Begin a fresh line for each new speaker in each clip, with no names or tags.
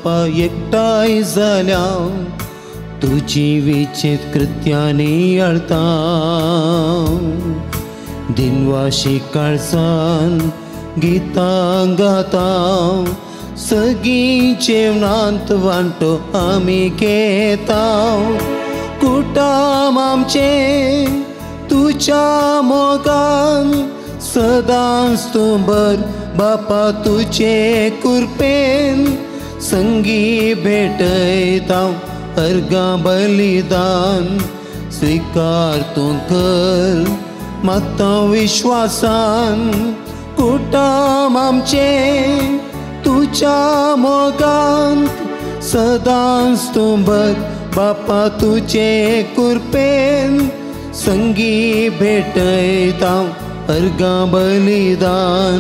बापा एकटाय जाल्या तुझी विचित कृत्यानी अळता दिनवाशी काळजान गितां गाता सगळी जेवणांत वांटो आमी घेता कुटाम आमचे तुझ्या मोगान सदांच तूं बर बापा तुझे कुरपेन संगी भेटयता अर्गां बलिदान स्वीकार तूं कर मागता विश्वासान कुटाम आमचे तुझ्या मोगांत सदांच तूं बर बापा तुझे कुरपेन संगी भेटयता अर्गां बलिदान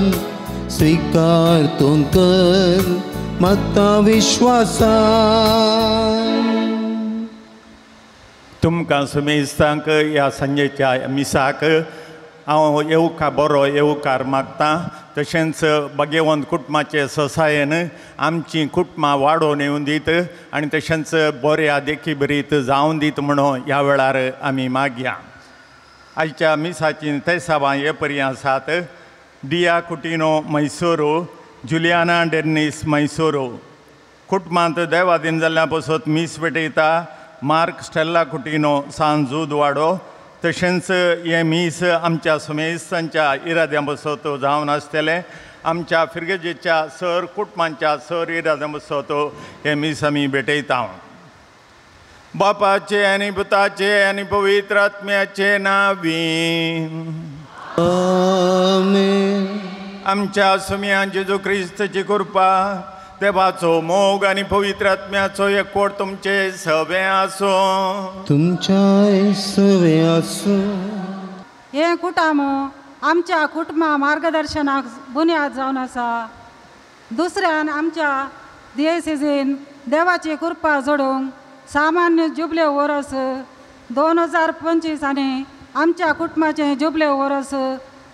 स्वीकार तूं कर मागता विश्वासान
तुमकां सुमेस्तांक ह्या संजेच्या मिसाक हांव येवकार बरो येवकार मागतां तशेंच भगवंत कुटुंबाचे ससायन आमची कुटुंबां वाडोवन येवं दीत आनी तशेंच बऱ्या देखी बरीत जावं दीत म्हणून ह्या वेळार आमी मागया आयच्या मिसाची तेसावां हे परी आसात डिया कुटिनो मैसूरू जुलियाना डेनिस मैसूरू कुटुंबांत देवादीन जाल्ल्या पासून मीस भेटयता मार्क स्टेल्ला कुटिनो सान जूदवाडो तशेंच हे मीस आमच्या सुमेस्तांच्या इराद्या बसत जावन आसतले आमच्या फिरगेजेच्या सर कुटुंबांच्या सर इराद्या बसत हे मीस आमी भेटयता बापाचे आनी पुताचे आनी पवित्र आत्म्याचे नांवी
आमेन.
आमच्या सुम्या जेजू क्रिस्ताची कृपा देवाचो मोग आनी पवित्र आत्म्याचो एकवट तुमचे सवे आसो
तुमच्या सवे आसो.
हे कुटुंब आमच्या कुटुंबा मार्गदर्शनाक बुन्याद जावन आसा दुसऱ्यान आमच्या दियेसीजीन देवाची कृपा जोडूंक सामान्य जुबले वर्स 2025 आनी आमच्या कुटुंबाचे जुबले वर्स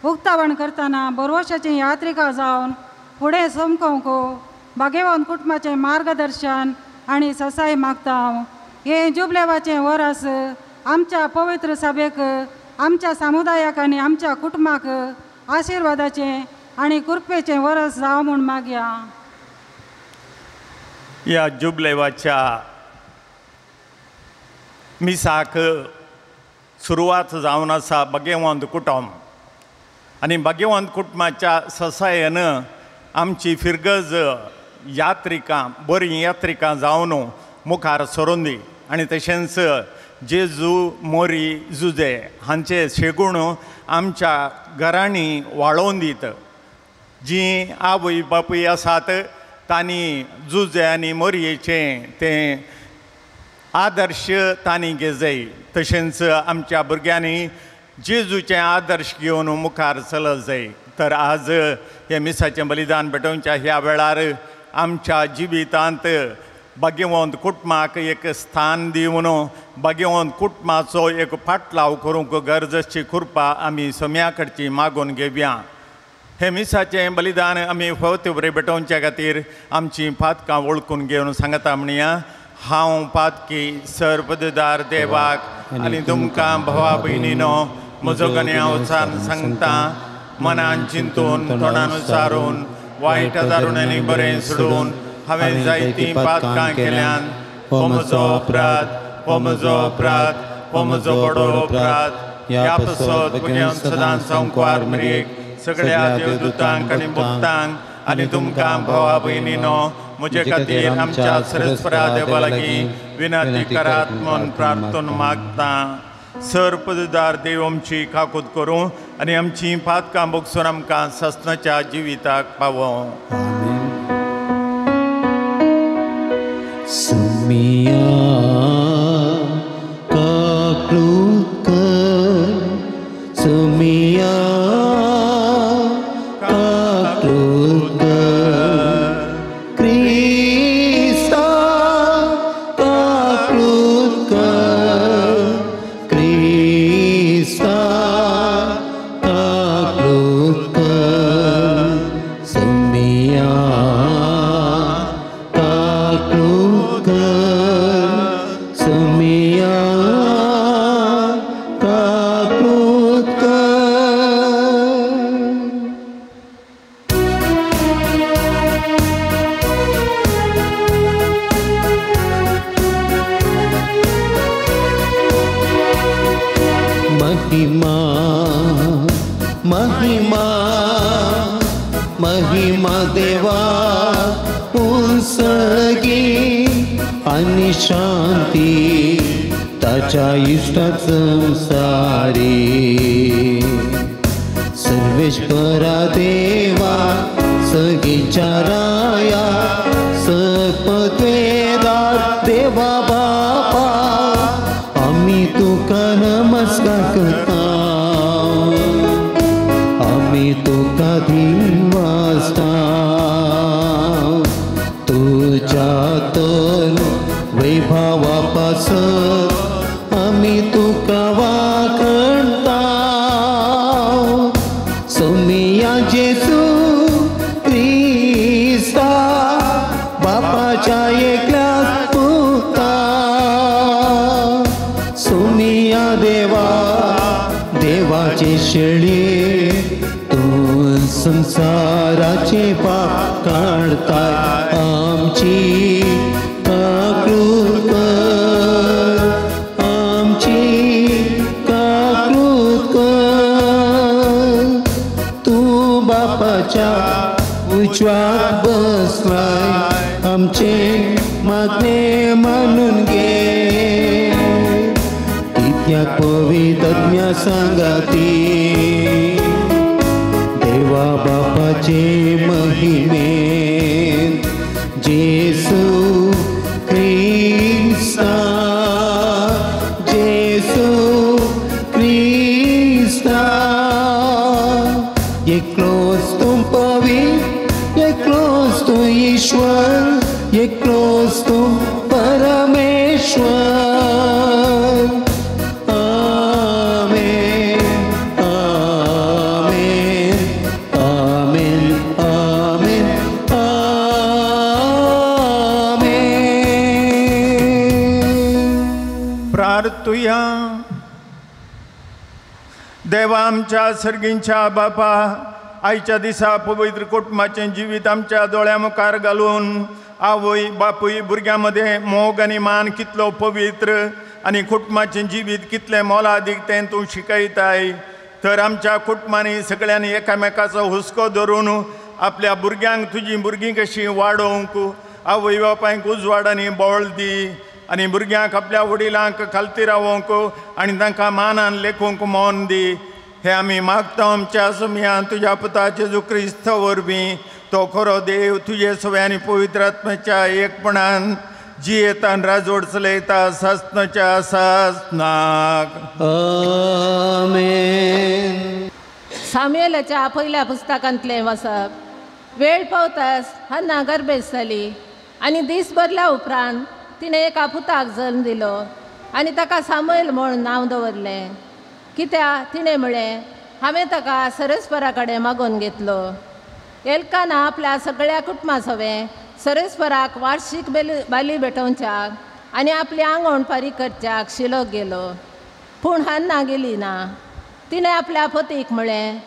उक्तावण करतना बरवर्षाची यात्रिका जावन फुडें समकोवंक भाग्यवंत कुटुंबाचे मार्गदर्शन आनी ससाय मागता. हे जुबलेवाचे वर्स आमच्या पवित्र सभेक आमच्या समुदायाक आनी आमच्या कुटुंबाक आशिर्वादाचे आनी कृपेचे वर्स जावं म्हूण मागया.
ह्या जुबलेवाच्या मिसाक सुरवात जावन आसा भगवंत कुटुंब आनी भगवंत कुटुंबाच्या ससायन आमची फिरगज यात्रिकां बरी यात्रिकां जावन मुखार सरोन दी आनी तशेंच जेजू मोरी जुजे हांचे शेगूण आमच्या घरांनी वाळोवन दीत. जीं आवय बापूय आसात तांणी जुजे आनी मोरयेचे तें आदर्श तांणी घेजय तशेंच आमच्या भुरग्यांनी जेजूचे आदर्श घेवन मुखार चलत जाय. तर आज हे मिसाचें बलिदान भेटोवच्या ह्या वेळार आमच्या जिवितांत भगवंत कुटुंबाक एक स्थान दिवन भगवंत कुटुंबाचो एक फाटलाव करूंक गरजेची कृपा आमी सोम्या कडची मागून घेवया. हे मिसाचें बलिदान आमी फवते बरें भेटोवच्या खातीर आमची पातकां वळखून घेवन सांगता म्हणया. हांव पातकी सर्पदार देवाक आनी तुमकां भवा भयणीनो म्हजो गन्याव सांगता मनान चिंतून तोंडान विचारून वायट दारुणांनी बरें सोडून हांवें जायतीं पातकां केल्यान हो म्हजो अपराध हो म्हजो अपराध हो म्हजो बडो अपराध. ह्या पासत पुण्यान सदांच संकवार मेरेक सगळ्या देवदूतांक आनी भक्तांक आनी तुमकां भवा भयणीनो म्हजे खातीर आमच्या सरस्वरा देवा लागीं विनंती करात म्हूण प्रार्थना मागता. सर्पदार देव आमची काकूत करूं आनी आमची पातकां भोगसून आमकां सस्नाच्या जिविताक पावों.
सुमिया काकूत कर सुमिया काकूत कर क्रिस्ता काकूत कर क्रिस्ता काकूत कर सुमिया काकूत महिमा देवा उंचगी आणि शांती ताच्या इष्टात संसारी सर्वेश्वरा देवा सगळीच्या राया सपत्वेदार देवा बापा आम्ही तुका नमस्कार करता आम्ही तुका दिवासता तुझ्यातून वैभवापासून आम्ही तुका वाखणता सोमिया जेसू क्रिस्ता बापाच्या एकल्या पुता सोमिया देवा देवाचे शेळी तू संसाराचे पाप काढताय आमची काकृत कर आमची काकृत कर तू बापाच्या उजव्यात बसलाय आमचे मागणे मानून घे इत्या पवित्रज्ञ सांगाती देवा बापाचे महिमे जेसू ख्रिस्ता जेसू ख्रिस्ता एकलोच तू पवित्र एकलोच तू ईश्वर एकलोच तू परमेश्वर
प्रार्थुया देवा आमच्या सर्गींच्या बापा आयच्या दिसा पवित्र कुटुंबाचे जिवीत आमच्या दोळ्या मुखार घालून आवय बापूय भुरग्यामध्ये मोग आनी मान कितलो पवित्र आनी कुटुंबाचें जिवीत कितलें मोलादीक तें तूं शिकयताय तर आमच्या कुटुंबांनी सगळ्यांनी एकामेकाचो हुस्को धरून आपल्या भुरग्यांक तुजी भुरगीं कशीं वाडोवंक आवय बापायक उजवाड आनी बोळ दी आनी भुरग्यांक आपल्या वडिलांक खालती रावोवंक आनी तांकां मानान लेखूंक मोन दी हे आमी मागता आमच्या सुमयान तुज्या पुता जेजू क्रिस्त वरवीं तो खरो देव तुजे सगळ्यांनी पवित्र आत्म्याच्या एकपणान जियेता राजवड चलयता सासनाच्या सासनाक
आमेन.
सामुएलाच्या पहिल्या पुस्तकांतलें वचप वेळ पावताच हन्ना गर्भेस जाली आनी दीस भरल्या उपरांत तिणें एका पुताक जल्म दिलो आनी ताका सामुएल म्हूण नांव दवरलें कित्याक तिणें म्हळें हांवें ताका सरस्परा कडेन मागून घेतलो. एल्काना आपल्या सगळ्या कुटुंबा सवें सरस्पराक वार्षिक बाली भेटोवच्याक आनी आपली आंगवण फारीक करच्याक शिलोक गेलो. पूण हन्ना गेली ना. तिणें आपल्या पतीक म्हळें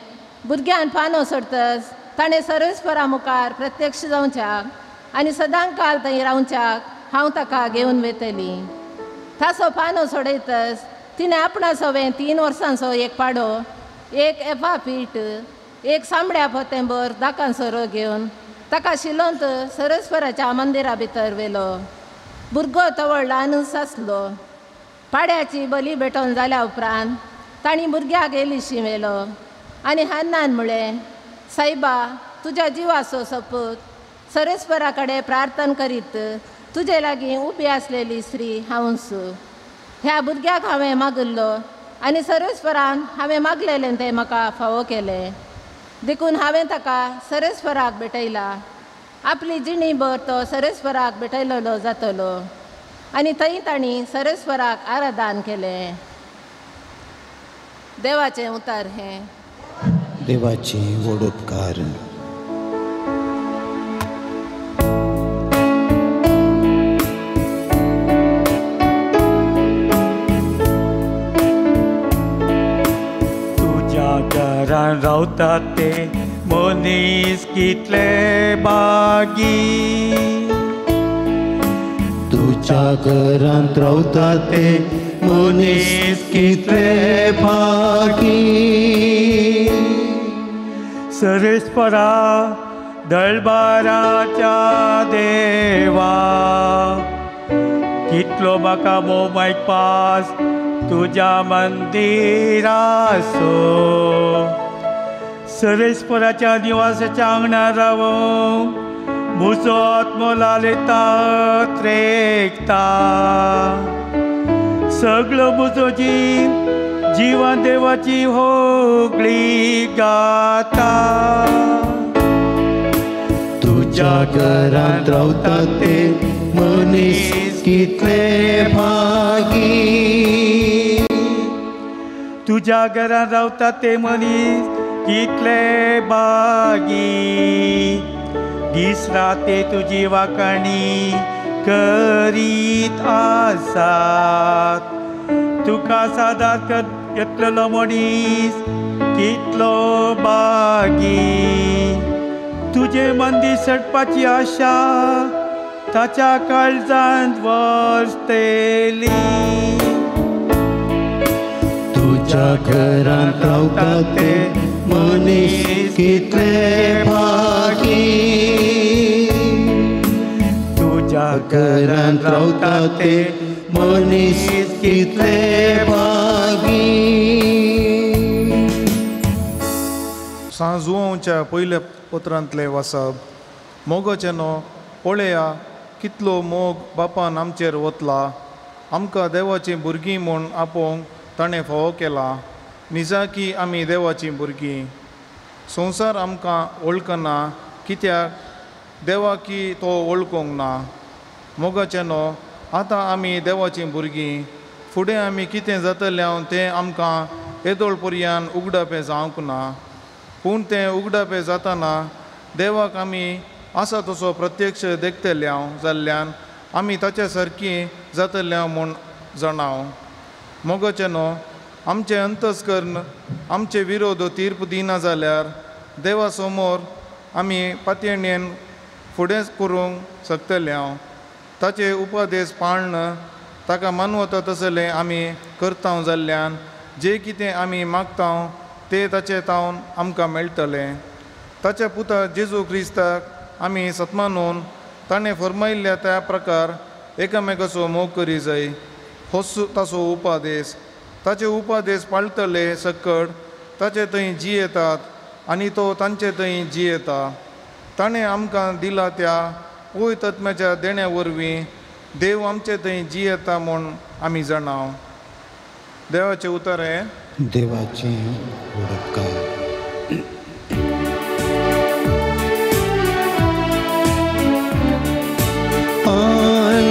भुरग्यान पानो सोडतच ताणें सरस्परा मुखार प्रत्यक्ष जावच्याक आनी सदां काल थंय रावच्याक हांव ताका घेवन वयतली. ताचो पानो सोडयतच तिणें आपणा सवें 3 वर्सांचो एक पाडो एक एफा पीठ एक सामड्या पोतेंबर दाकां सोरो घेवन ताका शिलोंत सरस्पराच्या मंदिरा भितर व्हेलो. भुरगो तवळ ल्हानूच आसलो. पाड्याची बली भेटोवन जाल्या उपरांत तांणी भुरग्याक एलिशी व्हेलो आनी हन्नान म्हळें सायबा तुज्या जिवाचो सपूत सरस्परा कडेन प्रार्थना करीत तुजे लागीं उबी आसलेली स्त्री हांवूच. ह्या भुरग्याक हांवें मागल्लो आनी सरस्परान हांवें मागलेलें तें म्हाका फावो केलें. देखून हांवें ताका सरस्पराक भेटयला. आपली जिणी भर तो सरस्पराक भेटयलोलो जातलो आनी थंय तांणी सरस्पराक आराधन केलें. देवाचें उतार हें.
देवाचे वडोपकार.
घरान रावतात ते मनीस कितले बागी.
तुझ्या घरांत रावतात ते मनीस कितले बागी.
सरस्परा दळबाराच्या देवा कितलो म्हाका मोग आयकपास तुज्या मंदिरासो सरेस्पराच्या निवासाच्या आंगणात रावूं म्हजो आत्मो लालयता त्रेकता सगळो म्हजो जीव जिवन देवाची होगळी गाता
तुझ्या घरांत रावता ते मनीस कितले भागी
तुझ्या घरांत रावता ते मनीस कितले बागी दीस राती तुजी वाखाणी करीत आसात तुका सादार येतलो मनीस कितलो बागी तुजे मंदी सडपाची आशा ताच्या काळजांत वसतेली
तुझ्या घरांत रावता ते मनीस कितले भागी
तुझ्या
घरांत रावता ते मनीस कितले भागी
सांजुओच्या पयल्या पत्रांतले वाचप मोगाचेनो पळया कितलो मोग बापान आमचेर वतला आमकां देवाचीं भुरगीं म्हूण आपोवंक ताणें फावो केला निजाकी आमी देवाचीं भुरगीं संवसार आमकां वळखना कित्याक देवाकी तो वळखूंक ना मोगाचेनो आतां आमी देवाचीं भुरगीं फुडें आमी कितें जातलें तें आमकां येदोळ पर्यान उगडापें जावंक ना पूण तें उगडापें जाताना देवाक आमी आसा तसो प्रत्यक्ष देखतल्या जाल्ल्यान आमी ताच्या सारकीं जातल्या म्हूण जाणाव मोगाचेनो आमचें अंतस्करण आमचे विरोध तीर्प दिना जाल्यार देवा समोर आमी पातयेणेन फुडें करूंक शकतल्या ताचे उपदेश पाळन ताका मानवता तसलें आमी करता जाल्ल्यान जें कितें आमी मागता तें ताचे तावन आमकां मेळटलें ताच्या पुता जेजू क्रिस्ताक आमी सत्मानून ताणें फरमायिल्ल्या त्या प्रकार एकामेकाचो मोग करी जाय होच ताचो उपादेश ताचे उपादेश पाळटले सकट ताचे थंय जियेतात आनी तो तांचे थंय जियेता ताणें आमकां दिला त्या पवित्र आत्म्याच्या देण्या वरवीं देव आमचे थंय जियेता म्हूण आमी जाणाव देवाचें उतर हें
देवाची उडोवकार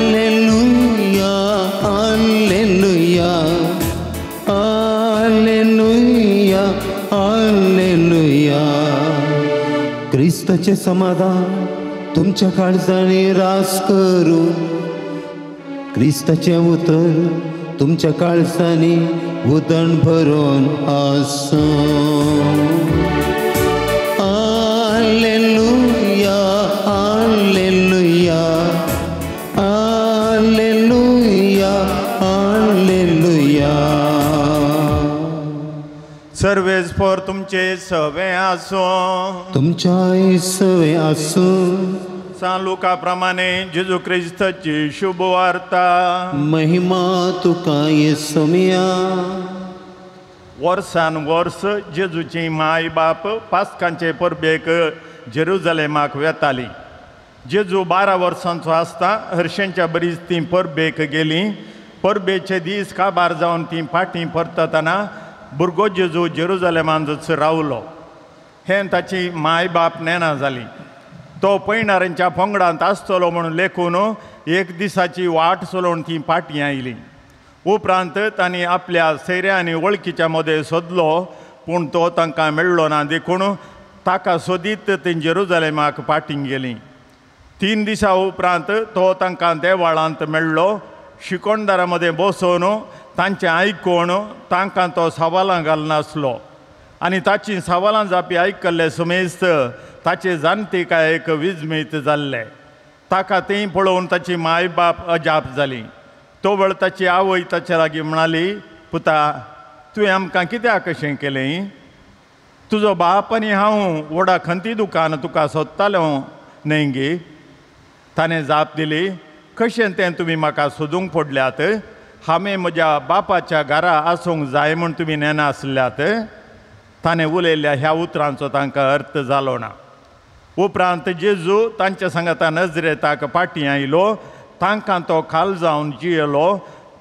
Alleluia, alleluia, alleluia, alleluia. ख्रिस्ताचे समाधान तुमच्या काळजांनी रास करून ख्रिस्ताचे उतर तुमच्या काळजांनी उदण भरून आसूं Alleluia, alleluia, alleluia, alleluia.
सर्वेस्पर तुमचे सवे आसो
तुमच्या सवे आसूं
सांलुका प्रमाणे जेजू क्रिस्ताची शुभ वार्ता
महिमा तुका येसुमिया
वर्सान वर्स जेजूची माय बाप पास्कांचे परबेक जेरुजलेमाक वेताली जेजू 12 वर्सांचो आसता हर्शेंच्या बरीच ती परबेक गेली परबेचे दीस काबार जावन ती फाटीं परतना भुरगो जेजू जेरुजलेमांतच रावलो हें ताची माय बाप नेना जाली तो पैणाऱ्यांच्या पंगडांत आसतलो म्हणून लेखून एक दिसाची वाट चलोवन ती फाटीं आयली उपरांत तांणी आपल्या सैऱ्या आनी वळखीच्या मदें सोदलो पूण तो तांकां मेळ्ळो ना देखून ताका सोदीत ती जेरुजलेमाक फाटीं गेली 3 दिसां उपरांत तो तांकां देवाळांत मेळ्ळो शिकोणदारा मदें बसोवन तांचें आयकून तांकां तो सवालां घालनासलो आनी ताचीं सवालां जापी आयकल्ले समेस्त ताचे जाणटेकायेक विजमीत जाल्ले ताका तें पळोवन ताची माय बाप अजाप जाली तो वेळ ताची आवय ताचे लागीं म्हणाली पुता तुवें आमकां कित्याक अशें केलें तुजो बाप आनी हांव व्हडा खंती दुकान तुका सोदतालो न्हय गे. ताणें जाप दिली, कशें तें तुमी म्हाका सोदूंक पडल्यात? हांवें म्हज्या बापाच्या घरा आसूंक जाय म्हूण तुमी नेना आसल्यात. ताणें उलयल्ल्या ह्या उतरांचो तांकां अर्थ जालो ना. उपरांत जेजू तांच्या सांगाता नजरेताक फाटीं आयलो. तांकां तो खाल जावन जियेलो,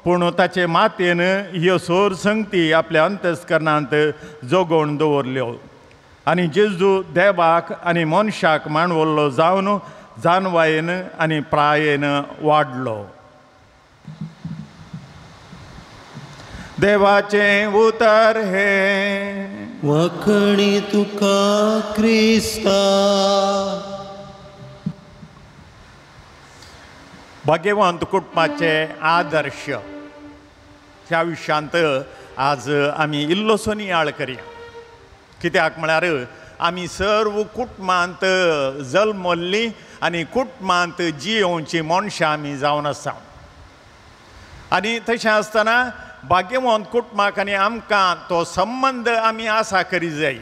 पूण ताचे मातेन ह्यो सोर संगती आपल्या अंतस्करणांत जोगोवन दवरल्यो. आनी जेजू देवाक आनी मनशाक मांडवल्लो जावन जानवायेन आनी प्रायेन वाडलो. देवाचें उतर हे.
वखणी तुका क्रिस्ता.
भाग्यवंत कुटुंबाचे आदर्श ह्या विशयांत आज आमी इल्लोसो नियाळ करया. कित्याक म्हळ्यार आमी सर्व कुटुंबांत जल्मल्लीं आनी कुटुंबांत जियोवची मनशां आमी जावन आसा. आनी तशें आसतना भाग्यवंत कुटुंबाक आनी आमकां तो संबंद आमी आसा करी जाय.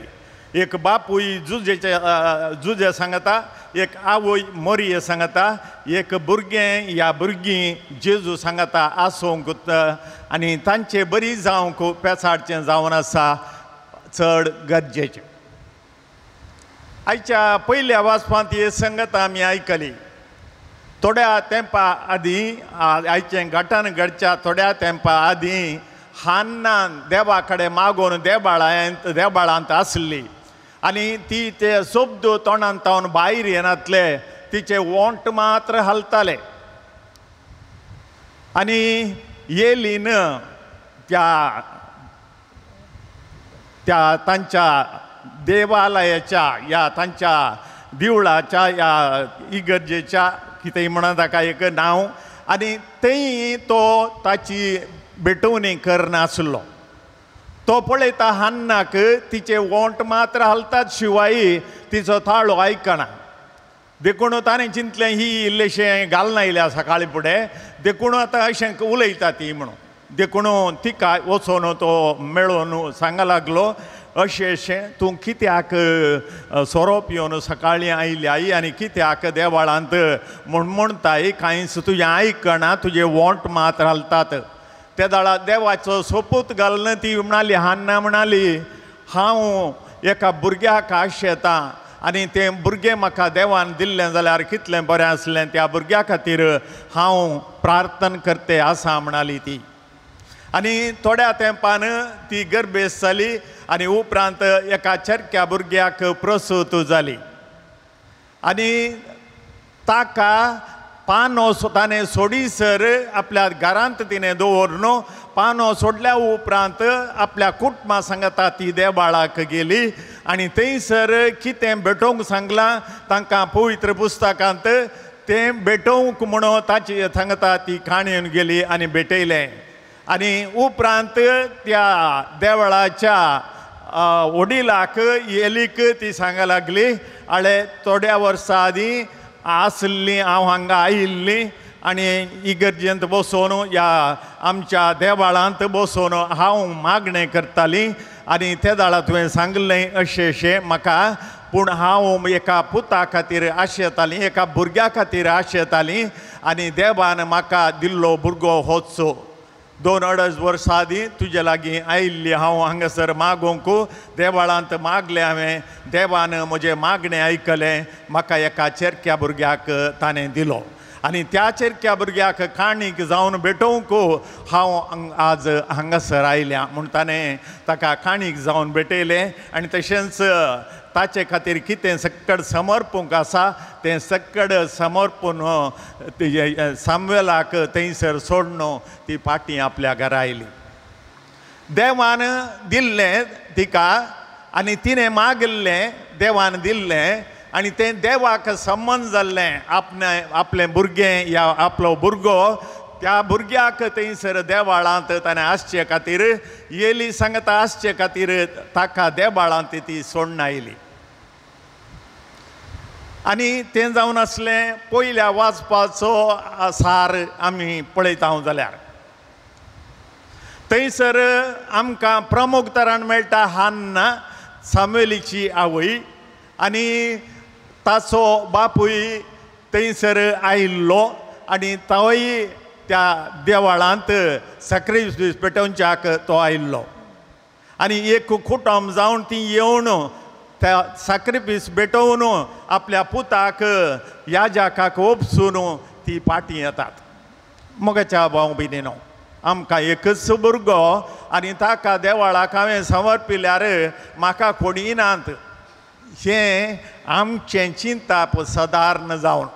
एक बापूय जुजे सांगता, एक आवय मोरये सांगता, एक भुरगें या भुरगीं जेजू सांगता आसूंक आनी तांचें बरी जावंक पेसाडचें जावन आसा चड गरजेचें. आयच्या पयल्या वाचपांत ही संगत आमी आयकली. थोड्या तेंपा आदीं आयचें घटन घडच्या थोड्या तेंपा आदीं हान्नान देवा कडेन मागोवन देवाळांत आसली आनी ती ते सोबद तोंडांत तावन भायर येनातले, तिचे वोंट मात्र हलताले. आनी येलीन त्या तांच्या देवालयाच्या या तांच्या देवळाच्या या इगर्जेच्या कितेंय म्हणा ताका एक नांव, आनी थंय तो ताची भेटवणी करनासलो. तो पळयता हान्नाक तिचे वोंट मात्र हलतात शिवाय तिचो ताळो आयकना. देखून ताणें चिंतलें ही इल्लेशें घालून आयल्या सकाळी फुडें, देखून आतां अशें उलयता ती म्हणून. देखून तिका वचोन तो मेळोवन सांगूंक लागलो, अशें तूं कित्याक सोरोप येवन सकाळीं आयल्याय आनी कित्याक देवाळांत म्हणटाय कांयच तुजें आयकना, तुजें वोंट मात हलतात. त्या दाळा देवाचो सोपूत घालून ती म्हणाली, हान्ना म्हणाली, हांव एका भुरग्याक आशेतां आनी तें भुरगें म्हाका देवान दिल्लें जाल्यार कितलें बरें आसलें. त्या भुरग्या खातीर हांव प्रार्थना करते आसा म्हणाली ती. आनी थोड्या तेंपान ती गर्भेस जाली आनी उपरांत एका चरक्या भुरग्याक प्रसूत जाली. आनी ताका पानो ताणें सोडीसर आपल्या घरांत तिणें दवरून पानो सोडल्या उपरांत आपल्या कुटुंबा सांगता ती देवाळाक गेली आनी थंयसर कितें भेटोवंक सांगलां तांकां पवित्र पुस्तकांत तें भेटोवंक म्हणून ताची सांगता ती काणयेन गेली आनी भेटयलें. आनी उपरांत त्या देवळाच्या वडिलाक येलीक ती सांगूंक लागली, आळे थोड्या वर्सां आदीं आसलीं हांव हांगा आयिल्लीं आनी इगर्जेंत बसोन या आमच्या देवाळांत बसोन हांव मागणें करतालीं आनी त्या दाळा तुवें सांगलें अशें म्हाका, पूण हांव एका पुता खातीर आशेतालीं, एका भुरग्या खातीर आशेतालीं आनी देवान म्हाका दिल्लो भुरगो होचो. 2-2.5 वर्सां आदीं तुजे लागीं आयिल्ली हांव हांगासर मागोवंक देवाळांत मागलें हांवें. देवान म्हजें मागणें आयकलें, म्हाका एका चेरक्या भुरग्याक ताणें दिलो आनी त्या चेरक्या भुरग्याक काणीक जावन भेटोवंक हांव आज हांगासर आयल्यां म्हूण ताणें ताका काणीक जावन भेटयलें. आनी तशेंच ताचे खातीर कितें सक्कड समर्पूंक आसा तें सक्कड समर्पून सामुएलाक थंयसर सोडून ती फाटीं आपल्या घरा आयली. देवान दिल्लें तिका आनी तिणें मागल्लें देवान दिल्लें आनी तें देवाक संबंद जाल्लें. आपलें भुरगें या आपलो भुरगो त्या भुरग्याक थंयसर देवाळांत ताणें आसचे खातीर येली सांगता आसचे खातीर ताका देवाळांत ती सोडून आयली. आनी तें जावन आसलें पयल्या वाचपाचो सार आमी पळयता जाल्यार थंयसर आमकां प्रमुख तरान मेळटा हान्ना. सामुएलीची आवय आनी ताचो बापूय थंयसर आयिल्लो आनी तोय त्या देवाळांत सॅक्रिफीस पेटोवच्याक तो आयिल्लो आनी एक कुटुंब जावन ती येवन त्या सॅक्रिफीस पेटोवन आपल्या पुताक याजकाक ओपसून ती पाटी येतात. मोगाच्या भाव भयणीनो, आमकां एकच भुरगो आनी ताका देवाळाक हांवें समर्पिल्यार म्हाका कोणी नात हें आमचें चिंताप सदारण जावन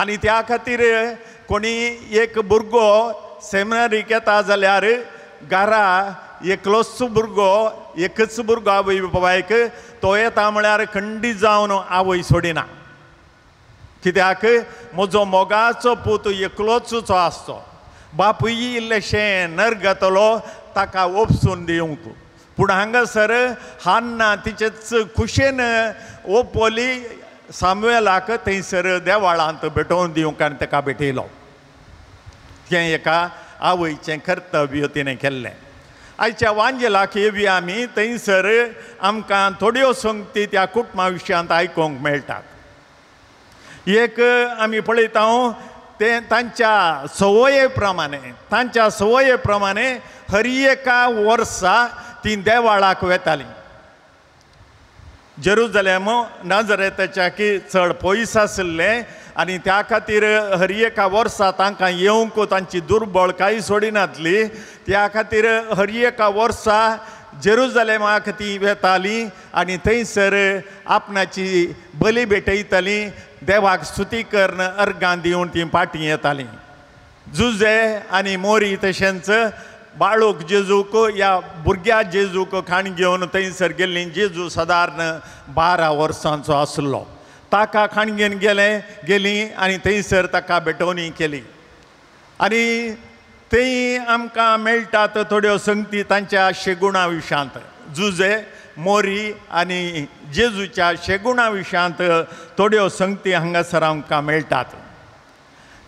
आनी त्या खातीर कोणी एक भुरगो सेमिनारीक येता जाल्यार घरा एकलोच भुरगो आवय बापायक तो येता म्हळ्यार खंडीत जावन आवय सोडिना. कित्याक म्हजो मोगाचो पूत एकलोच आसचो, बापूय इल्लेशें नरगतलो ताका ओपसून दिवंक. पूण हांगासर हान्ना तिचेच खुशेन ओपली सामुएलाक थंयसर देवाळांत भेटोवन दिवंक आनी ताका भेटयलो. तें एका आवयचें कर्तव्य तिणें केल्लें. आयच्या वांजेलाक येवी आमी थंयसर आमकां थोड्यो संगती त्या कुटुंबा विशयांत आयकूंक मेळटात. एक आमी पळयता ते तांच्या संवये प्रमाणे हर एका वर्सा ती देवाळाक वेतालीं. जेरुसलेम नाजरेताच्या की चड पयस आसलें आनी त्या खातीर हर एका वर्सा तांकां येवंक तांची दुर्बळकाय सोडिनातली. त्या खातीर हर एका वर्सा जेरुसलेमाक ती वेतालीं आनी थंयसर आपणाची बली भेटयतालीं, देवाक स्तुती करून अर्गां दिवन ती पाटी येतालीं. जुजे आनी मोरी तशेंच बाळूक जेजूक या भुरग्या जेजूक खाण घेवन थंयसर गेल्लीं. जेजू सादारण 12 वर्सांचो आसलो. ताका खाण घेवन गेलीं आनी थंयसर ताका भेटोवणी केली. आनी थंय आमकां मेळटात थोड्यो संगती तांच्या शेगुणा विशयांत. जुजे, मोरी आनी जेजूच्या शेगुणा विशयांत थोड्यो संगती हांगासर आमकां मेळटात.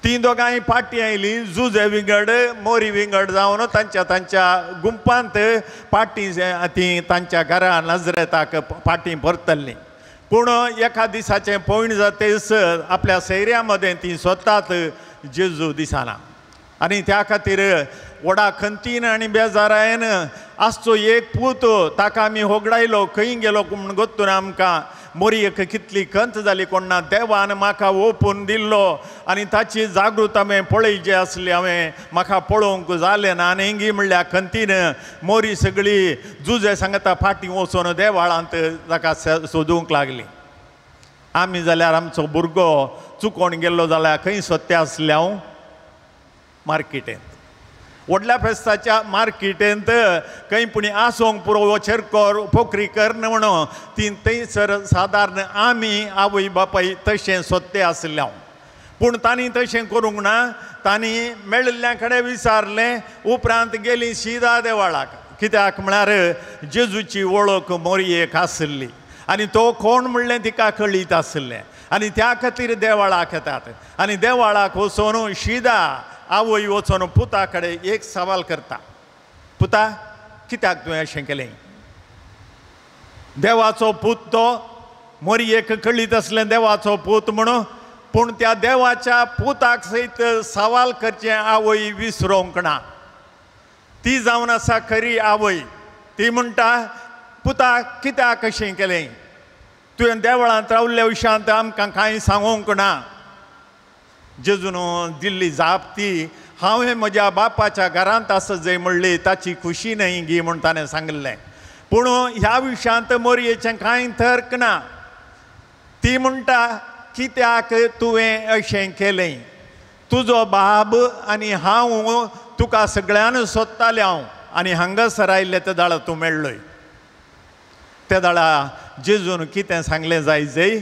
ती दोगांय पाटी आयलीं. जुजे विंगड मोरी विंगड जावन तांच्या गुंपांत पाटी ती तांच्या घरा नजरेताक पाटी परतल्लीं. पूण एका दिसाचें पयण जातेस आपल्या सैऱ्या मदें ती स्वतात जेजू दिसना आनी त्या खातीर व्हडा खंतीन आनी बेजारायेन आसचो एक पूत ताका आमी होगडायलो. खंय गेलो म्हूण गोत्तून आमकां मोरयेक कितली खंत जाली कोण ना. देवान म्हाका ओपून दिल्लो आनी ताची जागृत हांवें पळय जे आसली म्हाका पळोवंक जालें ना. आनी हिंगी म्हणल्यार खंतीन मोरी सगळी जुजे सांगता फाटीं वचून देवाळांत ताका सोदूंक लागली. आमी जाल्यार आमचो भुरगो चुकोवन गेल्लो जाल्यार खंय सत्य आसलें हांव मार्केटेंत. व्हडल्या फेस्ताच्या मार्केटेंत खंय पुणी आसोंक पुरो वचेरकर पोखरी करन म्हणून ती थंयसर सादारण आमी आवय बापाय तशें सत्य आसलें हांव. पूण तांणी तशें करूंक ना. तांणी मेळिल्ल्या कडेन विचारलें. उपरांत गेलीं सीदा देवाळाक. कित्याक म्हळ्यार जेजूची वळख मोरयेक आसली आनी तो कोण म्हणलें तिका कळीत आसलें आनी त्या खातीर देवाळाक येतात. आनी देवाळाक वचून सीदा आवय वचून पुता कडेन एक सवाल करता. पुता, कित्याक तुवें अशें केलें? देवाचो पूत तो मोरयेक कळीत आसलें देवाचो पूत म्हणून. पूण त्या देवाच्या पुताक सयत सवाल करचें आवय विसरोंक ना. ती जावन आसा खरी आवय. ती म्हणटा, पुता कित्याक अशें केलें? तुवें देवळांत रावल्ल्या विशयांत आमकां कांय सांगूंक ना. जेजून दिल्ली जाप ती, हांवें म्हज्या बापाच्या घरांत आसा जंय म्हणली ताची खुशी न्हय गी म्हूण ताणें सांगलें. पूण ह्या विशयांत मोरयेचें कांय तर्क ना. ती म्हणटा, कित्याक तुवें अशें केलें? तुजो बाब आनी हांव तुका सगळ्यान सोदतालें हांव आनी हांगासर आयिल्लें ते दाळा तूं मेळ्ळोय. त्या दाळा जेजून कितें सांगलें जाय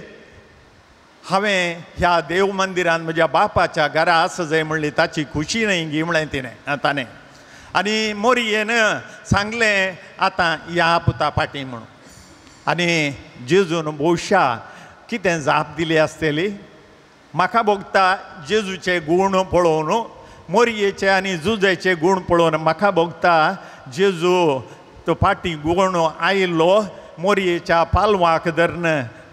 हांवें ह्या देव मंदिरांत म्हज्या बापाच्या घरा आसा जंय म्हणली ताची खुशी न्हय गी म्हळें ताणें. आनी मोरयेन सांगलें, आतां या पुता पाटी म्हणून. आनी जेजून भोवशा कितें जाप दिली आसतली. म्हाका भोगता जेजूचे गूण पळोवन, मोरयेचे आनी जुजेचे गूण पळोवन म्हाका भोगता जेजू तो फाटीं गूण आयिल्लो मोरयेच्या पालवाक धरन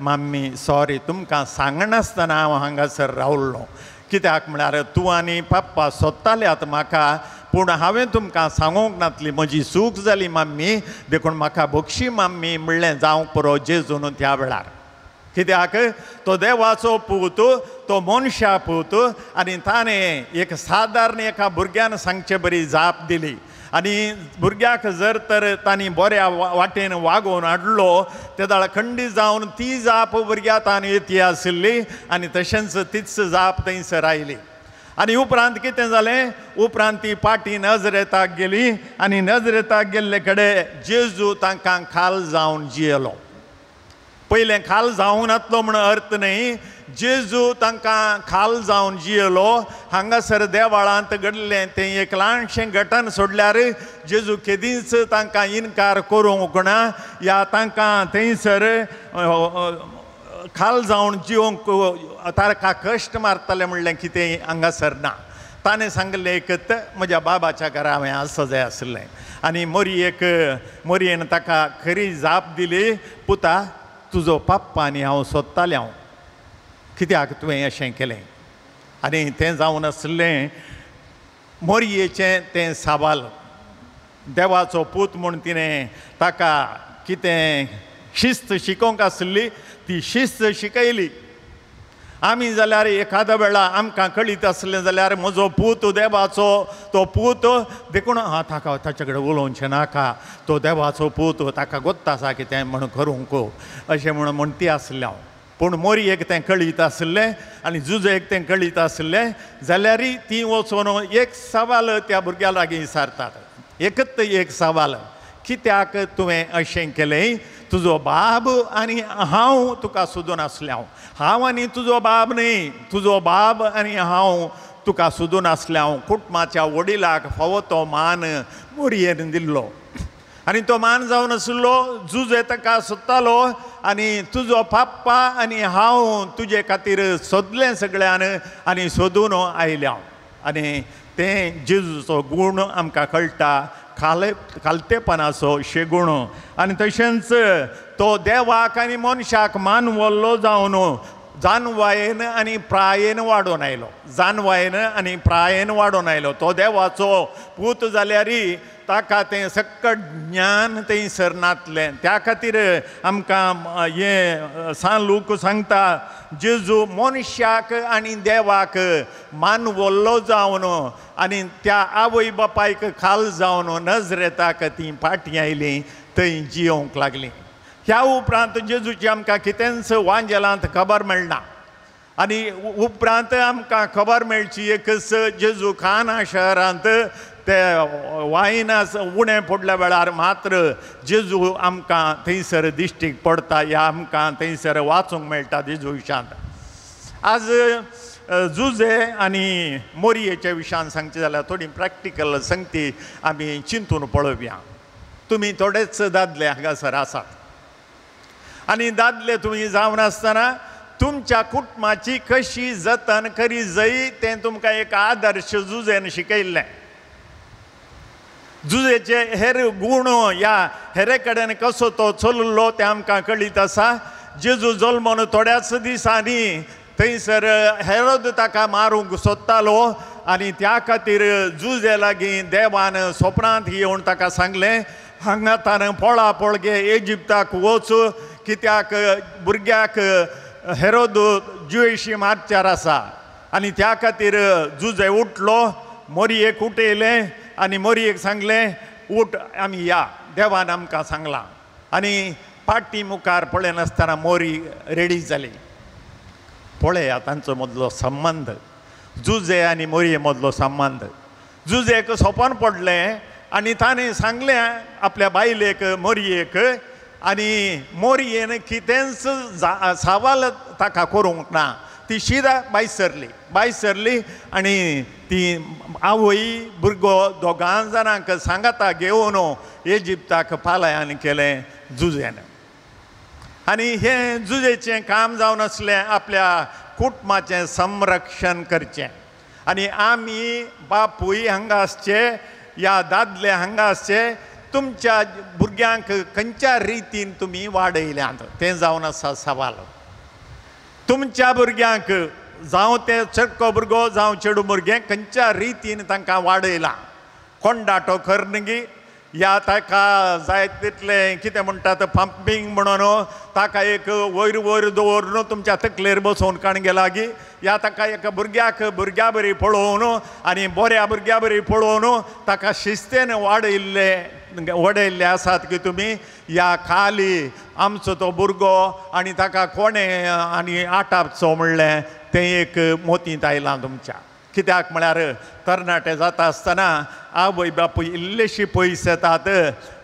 मम्मी सॉरी तुमकां सांगनासतना हांव हांगासर रावल्लो कित्याक म्हळ्यार तूं आनी पप्पा सोदताल्यात म्हाका पूण हांवें तुमकां सांगूंक नासली म्हजी चूक जाली मम्मी देखून म्हाका बक्षी मम्मी म्हणलें जावं पुरो जेजून त्या वेळार कित्याक तो देवाचो पूत तो मनशा पूत आनी ताणें एक सादारण एका भुरग्यान सांगचे बरी जाप दिली आनी भुरग्याक जर तर तांणी बऱ्या वाटेन वागोवन हाडलो तेदाळ खंडी जावन ती जाप भुरग्या तान येती आशिल्ली आनी तशेंच तीच जाप थंयसर आयली आनी उपरांत कितें जालें उपरांत ती पाटी नजरेताक गेली आनी नजरेताक गेल्ले कडेन जेजू तांकां खाल जावन जियेलो पयलें खाल जावं नासलो म्हण अर्थ न्ही जेजू तांकां खाल जावन जियेलो हांगासर देवाळांत घडलें तें एक ल्हानशें घटन सोडल्यार जेजू केदींच तांकां इन्कार करूंक ना या तांकां थंयसर खाल जावन जिवंक ताका कश्ट मारतले म्हणलें कितें हांगासर ना ताणें सांगलें एकत म्हज्या बाबाच्या घरा हांवें आसो जाय आसलें आनी मोरयेन ताका खरी जाप दिली पुता तुजो पप्पा आनी हांव सोदतालें हांव कित्याक तुवें अशें केलें आनी तें जावन आसलें मोरयेचें तें सवाल देवाचो पूत म्हूण तिणें ताका कितें शिस्त शिकोवंक आसली ती शिस्त शिकयली आमी जाल्यार एखाद्या वेळा आमकां कळीत आसलें जाल्यार म्हजो पूत देवाचो तो पूत देखून ताका ताचे कडेन उलोवचें नाका तो देवाचो पूत ताका गोत्त आसा कितें म्हण करूंक अशें म्हण ती आसलें हांव पूण मोरयेक तें कळीत आसलें आनी जुजेक तें कळीत आसलें जाल्यार ती वचून एक सवाल त्या भुरग्या लागीं विचारतात एकच एक सवाल कित्याक तुवें अशें केलें तुजो बाब आनी हांव तुका सोदून आसलें हांव आनी तुजो बाब न्ही तुजो बाब आनी हांव तुका सोदून आसलें हांव कुटुंबाच्या वडिलाक फावो तो मान मोरयेन दिल्लो आनी तो मान जावन आशिल्लो जुजे ताका सोदतालो आनी तुजो पप्पा आनी हांव तुजे खातीर सोदलें सगळ्यान आनी सोदून आयलें हांव आनी तें जेजूचो गूण आमकां कळटा खालतेपणाचो शेगूण आनी तशेंच तो देवाक आनी मनशाक मान व्हरलो जावन जानवायेन आनी प्रायेन वाडोवन आयलो जानवायेन आनी प्रायेन वाडोवन आयलो तो देवाचो पूत जाल्यार ताका तें सक्कट ज्ञान थंयसर नातलें त्या खातीर आमकां हें लूक सांगता जेजू मनशाक आनी देवाक मान व्हरलो जावन आनी त्या आवय बापायक खाल जावन नजरेताक ती फाटीं आयली थंय जियोंक लागली ह्या उपरांत जेजूची आमकां कितेंच वांजेलांत खबर मेळना आनी उपरांत आमकां खबर मेळची एकच जेजू खाना शहरांत ते वायनास उणें पडल्या वेळार मात्र जेजू आमकां थंयसर दिश्टीक पडटा ह्या आमकां थंयसर वाचूंक मेळटा जेजू विशांत आज जुजे आनी मोरयेच्या विशयान सांगचें जाल्यार थोडी प्रॅक्टिकल संगती आमी चिंतून पळोवया तुमी थोडेच दादले हांगासर आसात आनी दादले तुमी जावन आसतना तुमच्या कुटुंबाची कशी जतन करी जाय तें तुमकां एक आदर्श जुजेन शिकयल्लें जुजेचे हेर गूण ह्या हेरे कडेन कसो तो चल्लो तें आमकां कळीत आसा जेजू जल्मून थोड्याच दिसांनी थंयसर हेरोद ताका मारूंक सोदतालो आनी त्या खातीर जुजे लागीं देवान स्वप्नांत येवन ताका सांगलें हांगा तान पळा पळगे इजिप्ताक वच कित्याक भुरग्याक हेरोद ज्युयेशी मारचार आसा आनी त्या खातीर जुजे उठलो मोरयेक उठयलें आनी मोरयेक सांगलें उठ आमी या देवान आमकां सांगलां आनी पाटी मुखार पळयनासतना मोरी रेडी जाली पळया तांचो मदलो संबंद जुजे आनी मोरये मदलो संबंद जुजेक सोपन पडलें आनी ताणें सांगलें आपल्या बायलेक मोरयेक आनी मोरयेन कितेंच सवाल ताका करूंक ना ती शिदा भायर सरली आनी ती आवय भुरगो दोगां जाणांक सांगाता घेवन इजिप्ताक पालयान केलें जुजेन आनी हें जुजेचें काम जावन आसलें आपल्या कुटुंबाचें संरक्षण करचें आनी आमी बापूय हांगा आसचे या दादले हांगा आसचे तुमच्या भुरग्यांक खंयच्या रितीन तुमी वाडयल्यात तें जावन आसा सवाल. तुमच्या भुरग्यांक जावं ते चडको भुरगो जावं चेडू भुरगें खंयच्या रितीन तांकां वाडयलां. कोण दाटो करनगी या ताका जाय तितलें कितें म्हणटात पंपींग म्हणून ताका एक वयर वयर दवरून तुमच्या तकलेर बसोवन काणगे लागीं या ताका एका भुरग्या बरी पळोवन आनी बऱ्या भुरग्या बरी पळोवन ताका शिस्तेन वाडयल्ले आसात की तुमी या खाली आमचो तो भुरगो आनी ताका कोणें आनी आटापचो म्हणलें तें एक मोतींत आयलां तुमच्या. कित्याक म्हळ्यार तरणाटे जाता आसतना आवय बापूय इल्लेशी पयस येतात.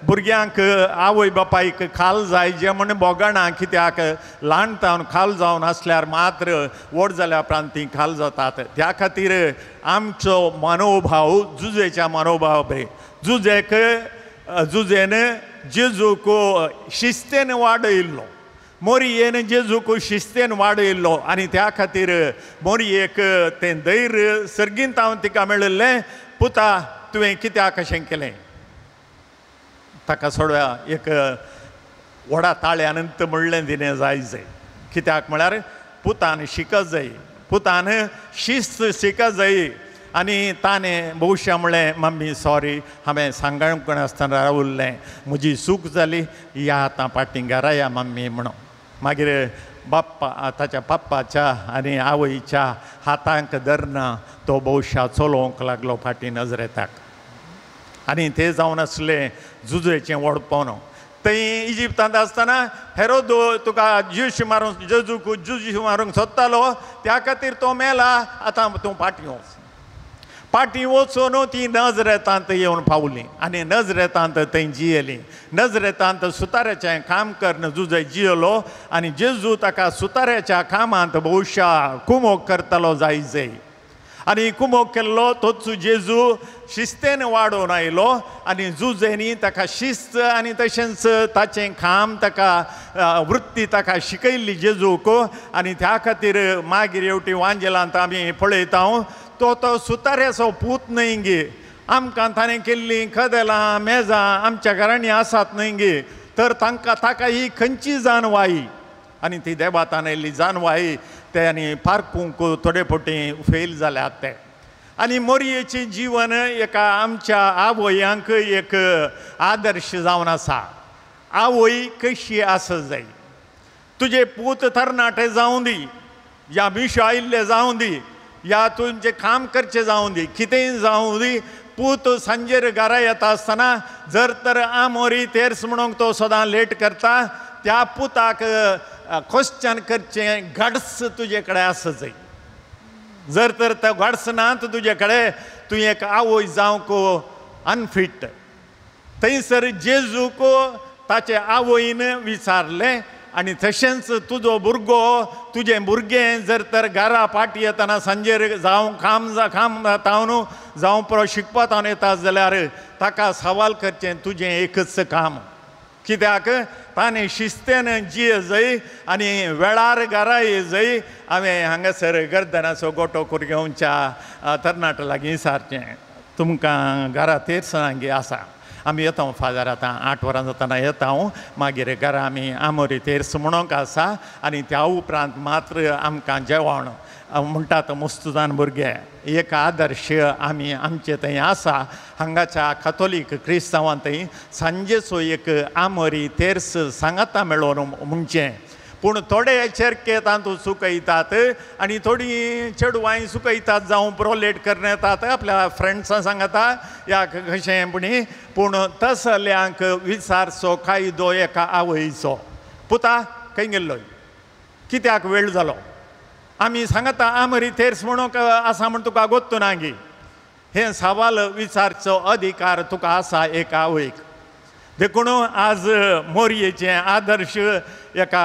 भुरग्यांक आवय बापायक खाल जाय जें म्हण बोगणा. कित्याक ल्हानतावन खाल जावन आसल्यार मात्र व्हड जाल्या उपरांत खाल जातात. त्या खातीर आमचो मनोभाव जुजेच्या मनोभाव बरे. जुजेन जेजूक शिस्तेन वाडयल्लो. मोरयेन जेजूक शिस्तेन वाडयल्लो आनी त्या खातीर मोरयेक तें धैर्य सर्गींत हांव तिका मेळिल्लें. पुता तुवें कित्याक अशें केलें. ताका सोडवा एक व्हडा ताळ्यानंत म्हणलें दिलें जाय. कित्याक म्हळ्यार पुतान शिकत जाय. पुतान शिस्त शिकत जाय. आनी ताणें भोवशा म्हणलें मम्मी सॉरी हांवें सांगणकूण आसतना रावल्लें म्हजी चूक जाली या आतां फाटीं घरा या मम्मी म्हणून. मागीर बाप्पा ताच्या पप्पाच्या आनी आवयच्या हातांक धरना तो भोवशा चलोवंक लागलो फाटीं नजरेताक. आनी तें जावन आसलें जुजेचें वडपण. थंय इजिप्तांत आसतना हेरोद तुका जेजूक जुजी मारूंक सोदतालो त्या खातीर तो मेला. आतां तूं फाटीं वचून ती नजरेतांत येवन पावली आनी नजरेतांत थंय जियेली. नजरेतांत सुताऱ्याचें काम करन जुजय जियेलो आनी जेजू ताका सुताऱ्याच्या कामांत भोवशा कुमोग करतालो जाय. आनी कुमोग केल्लो तोच जेजू शिस्तेन वाडोवन आयलो आनी जुजेनी ताका शिस्त आनी तशेंच ताचें काम ताका वृत्ती ताका शिकयल्ली जेजूक. आनी त्या खातीर मागीर येवटी वांजेलांत आमी पळयता तो सुताऱ्याचो पूत न्हय गे. आमकां ताणें केल्लीं कदेलां मेजां आमच्या घरांनी आसात न्हय गे. तर ताका ही खंयची जानवाई आनी ती देवातान आयिल्ली जानवाई त्यांनी पारकूंक थोडे फावटी फेल जाल्यात ते. आनी मोरयेचें जीवन एका आमच्या आवयांक एक आदर्श जावन आसा. आवय कशी आसत जाय. तुजें पूत तरणाटें जावं दी या मिशो आयिल्लें जावं दी या तुमचें काम करचें जावं दी कितेंय जावं दी. पूत सांजेर घरा येता आसतना जर तर आमोरी तेर्स म्हणून तो सदां लेट करता त्या पुताक क्वेश्चन करचें घडस तुजे कडेन आसत जाय. जर तर तो घडस नात तुजे कडेन तूं एक आवय जावंक अनफीट. थंयसर जेजूक ताचे आवयन विचारलें आनी तशेंच तुजो भुरगो तुजें भुरगें जर तर घरा फाटी येतना सांजेर जावं काम तावन जावं पुरो शिकपा तावन येता जाल्यार ताका सवाल करचें तुजें एकच काम. कित्याक ताणें शिस्तेन जिये जाय आनी वेळार घरा ये जाय. हांवें हांगासर गर्दनाचो गोटो कुरगांवच्या तरणाटे लागीं विचारचें तुमकां घरा तेर्सनांगी आसा. आमी येता फादर आतां 8 वरां जातना येता मागीर घरा आमी आमोरी तेर्स म्हणूंक आसा आनी त्या उपरांत मात्र आमकां जेवण म्हणटात मुस्तुदान भुरगे एक आदर्श आमी आमचे थंय आसा. हांगाच्या कॅथोलीक क्रिस्तांवांतय सांजेचो एक आमोरी तेर्स सांगाता मेळोन म्हणचें. पूण थोडे चेरके तातूंत सुकयतात आनी थोडीं चेडवांय सुकयतात जावं पुरो लेट करन येतात आपल्या फ्रेंड्सां सांगता या कशें पूण तसल्यांक विचारचो कायदो एका आवयचो. पुता खंय गेल्लोय कित्याक वेळ जालो. आमी सांगता आमरी तेर्स म्हणून आसा म्हण तुका गोत्तू ना गे. हे सवाल विचारचो अधिकार तुका आसा एक आवयक. देखून आज मोरयेचें आदर्श एका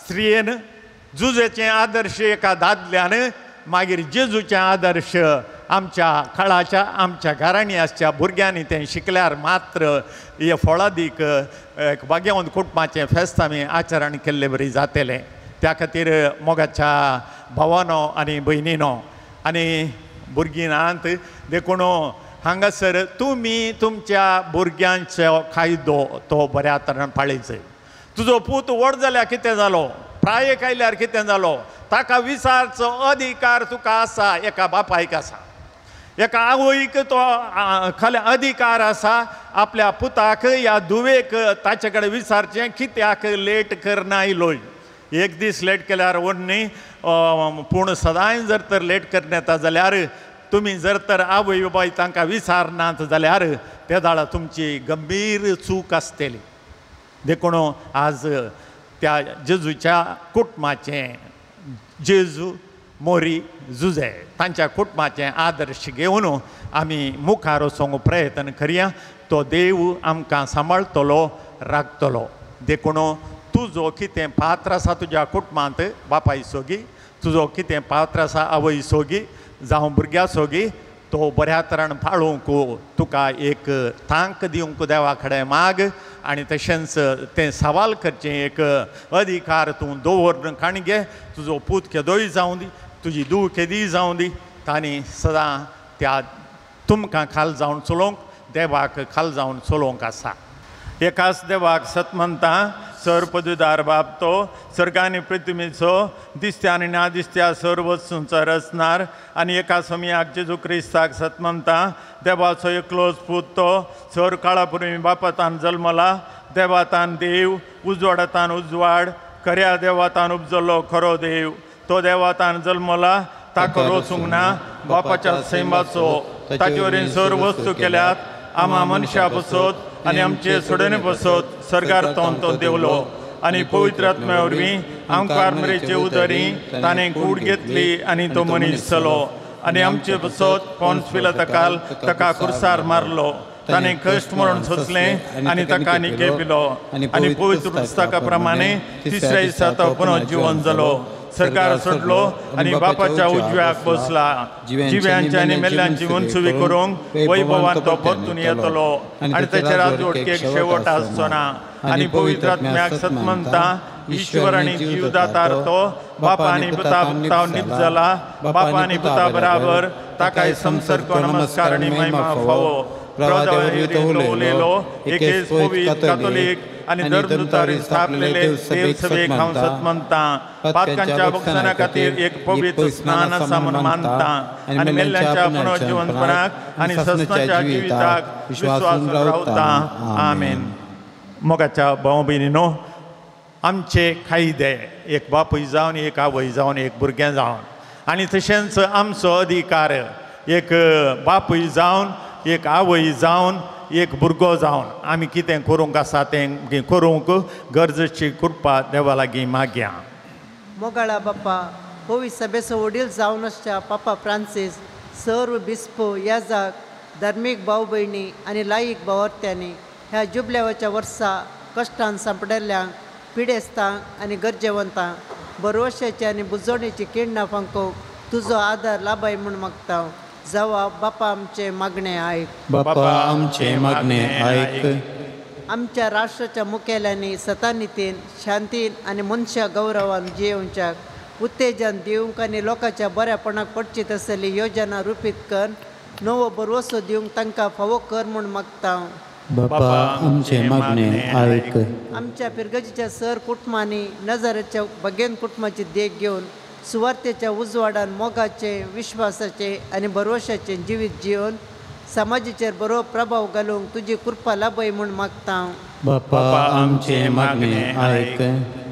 स्त्रियेन जुजेचें आदर्श एका दादल्यान मागीर जेजूचें आदर्श आमच्या काळाच्या आमच्या घरांनी आसच्या भुरग्यांनी तें शिकल्यार मात्र हे फळादीक एक बागेवंत कुटुंबाचें फेस्त आमी आचरण केल्लें बरी जातलें. त्या खातीर मोगाच्या भावानो आनी भयणीनो आनी भुरगीं नात देखून हांगासर तुमी तुमच्या भुरग्यांचो कायदो तो बऱ्या तरेन पाळयचो. तुजो पूत व्हड जाल्यार कितें जालो, प्रायेक आयल्यार कितें जालो, ताका विचारचो अधिकार तुका आसा. एका बापायक आसा, एका आवयक तो खाली अधिकार आसा आपल्या पुताक या धुवेक ताचे कडेन विचारचें कित्याक लेट करना आयलो. एक दीस लेट केल्यार व्हडनी, पूण सदांय जर तर लेट करना येता जाल्यार तुमी जर तर आवय बाबाय तांकां विचारनात जाल्यार त्या दाळा तुमची गंभीर चूक आसतली. देखून आज त्या जेजूच्या कुटुंबाचें, जेजू मोरी जुजे तांच्या कुटुंबाचें आदर्श घेवन आमी मुखार वचूंक प्रयत्न करया. तो देव आमकां सांबाळटलो, राखतलो. देखून तुजो कितें पात्र आसा तुज्या कुटुंबांत, बापाय सोगी, तुजो कितें पात्र आसा आवय सोगी जावं भुरग्यां सोगी, तो बऱ्या तरेन पाळूंक तुका एक तांक दिवंक देवा कडेन माग. आनी तशेंच तें सवाल करचें एक अधिकार तूं दवर काणगे. तुजो पूत केदोय जावं दी, तुजी धूव केदीय जावं दी, तांणी सदां त्या तुमकां खाल जावन चलोवंक, देवाक खाल जावन चलोवंक आसा. एकाच देवाक सत म्हणटा, सर्वपदवीदार बाब तो, सर्गांनी पृथ्वीचो दिसत्या आनी नादिसत्या सर्व वस्तूंचो रचणार, आनी एका समयाक जेजू क्रिस्ताक सत म्हणटा, देवाचो एकलोच पूत तो, सर काळा पुर्वी बापातान जल्मला, देवातान देव, उजवाडातान उजवाड, खऱ्या देवातान उपजल्लो खरो देव. तो देवातान जल्मला, ताका रोचूंक ना, बापाच्या सैमाचो ताचे वरवीं सर्व वस्तू केल्यात. आम्हा मनशा बसत आनी आमचे सोडणे बसत सर्गार्थोन तो देवलो, आनी पवित्र आत्म्या वरवीं आमकां आर्मरेचे उदरी ताणें कूड घेतली आनी तो मनीस जालो. आनी आमचे बसत पोन्स पिलाताकाल ताका कुर्सार मारलो. ताणें कश्ट मरण सोंसलें आनी ताका निकेपिलो, आनी पवित्र पुस्तका प्रमाणे तिसऱ्या दिसा तो पुनर्जीवन जालो, सरकार सोडलो आनी बापाच्या उजव्याक बसला. जिव्यांची आनी मेल्ल्यांची मनसुबी करूंक वैभवान तो परतून येतलो, आनी ताच्या राजवटकेक शेवट आसचो ना. आनी पवित्र आत्म्याक सत म्हणटा, ईश्वर आनी जीवदातार तो, बापा आनी पुता नीप जाला, बापा आनी पुता बराबर ताकाय संसर्ग नमस्कार आनी महिमा फावो. उलयलो एकेच पवित्र कातोलीक आनी धर्मदुतारी स्थापलेले देव सभेक हांव सत म्हणटा. पातकांच्या भक्षणा खातीर एक पवित्र स्नान आसा म्हूण मानता, आनी मेल्ल्यांच्या पुनर्जीवनपणाक आनी ससनाच्या जिविताक विश्वासून रावता. आमेन. मोगाच्या भाव भयणीनो, आमचे कायदे एक बापूय जावन, एक आवय जावन, एक भुरगें जावन, आनी तशेंच आमचो अधिकार एक बापूय जावन, एक आवय जावन, एक भुरगो जावन आमी कितें करूंक आसा तें करूंक गरजेची कृपा देवा लागीं मागया.
मोगाळा बाप्पा, होवी सभेचो वडील जावन आसच्या पापा फ्रांसीस, सर्व बिस्पो, याजाक, धार्मीक भाव भयणी आनी लायीक भावार्थ्यांनी ह्या जुबल्यावाच्या वर्सा कश्टान सांपडेल्ल्यांक, पिडेस्तांक आनी गरजेवंतांक बरोवशाची आनी बुजवणेची किण्णां फांकोवंक तुजो आदार लाभाय म्हूण मागता. जावा बापा आमचे मागणे आयक.
बापा आमचे मागणे आयक.
आमच्या राष्ट्राच्या मुखेल्यांनी सतानितीन, शांतीन आनी मनशा गौरवान जियोवच्याक उत्तेजन दिवंक आनी लोकांच्या बऱ्यापणाक पडची आसली योजना रुपीत कर, नवो बरवसो दिवंक तांकां फावो कर म्हूण मागता.
बापा आमचे मागणे आयक.
आमच्या पिरगजीच्या सर कुटुंबांनी नजरेच्या बगेन कुटुंबाची देख घेवन सुवार्थेच्या उजवाडान मोगाचे, विश्वासाचे आनी भरवशाचे जिवीत जिवन समाजाचेर बरो प्रभाव घालूंक तुजी कृपा लाभय म्हूण मागता.
बापा आमचे मागणे आयक.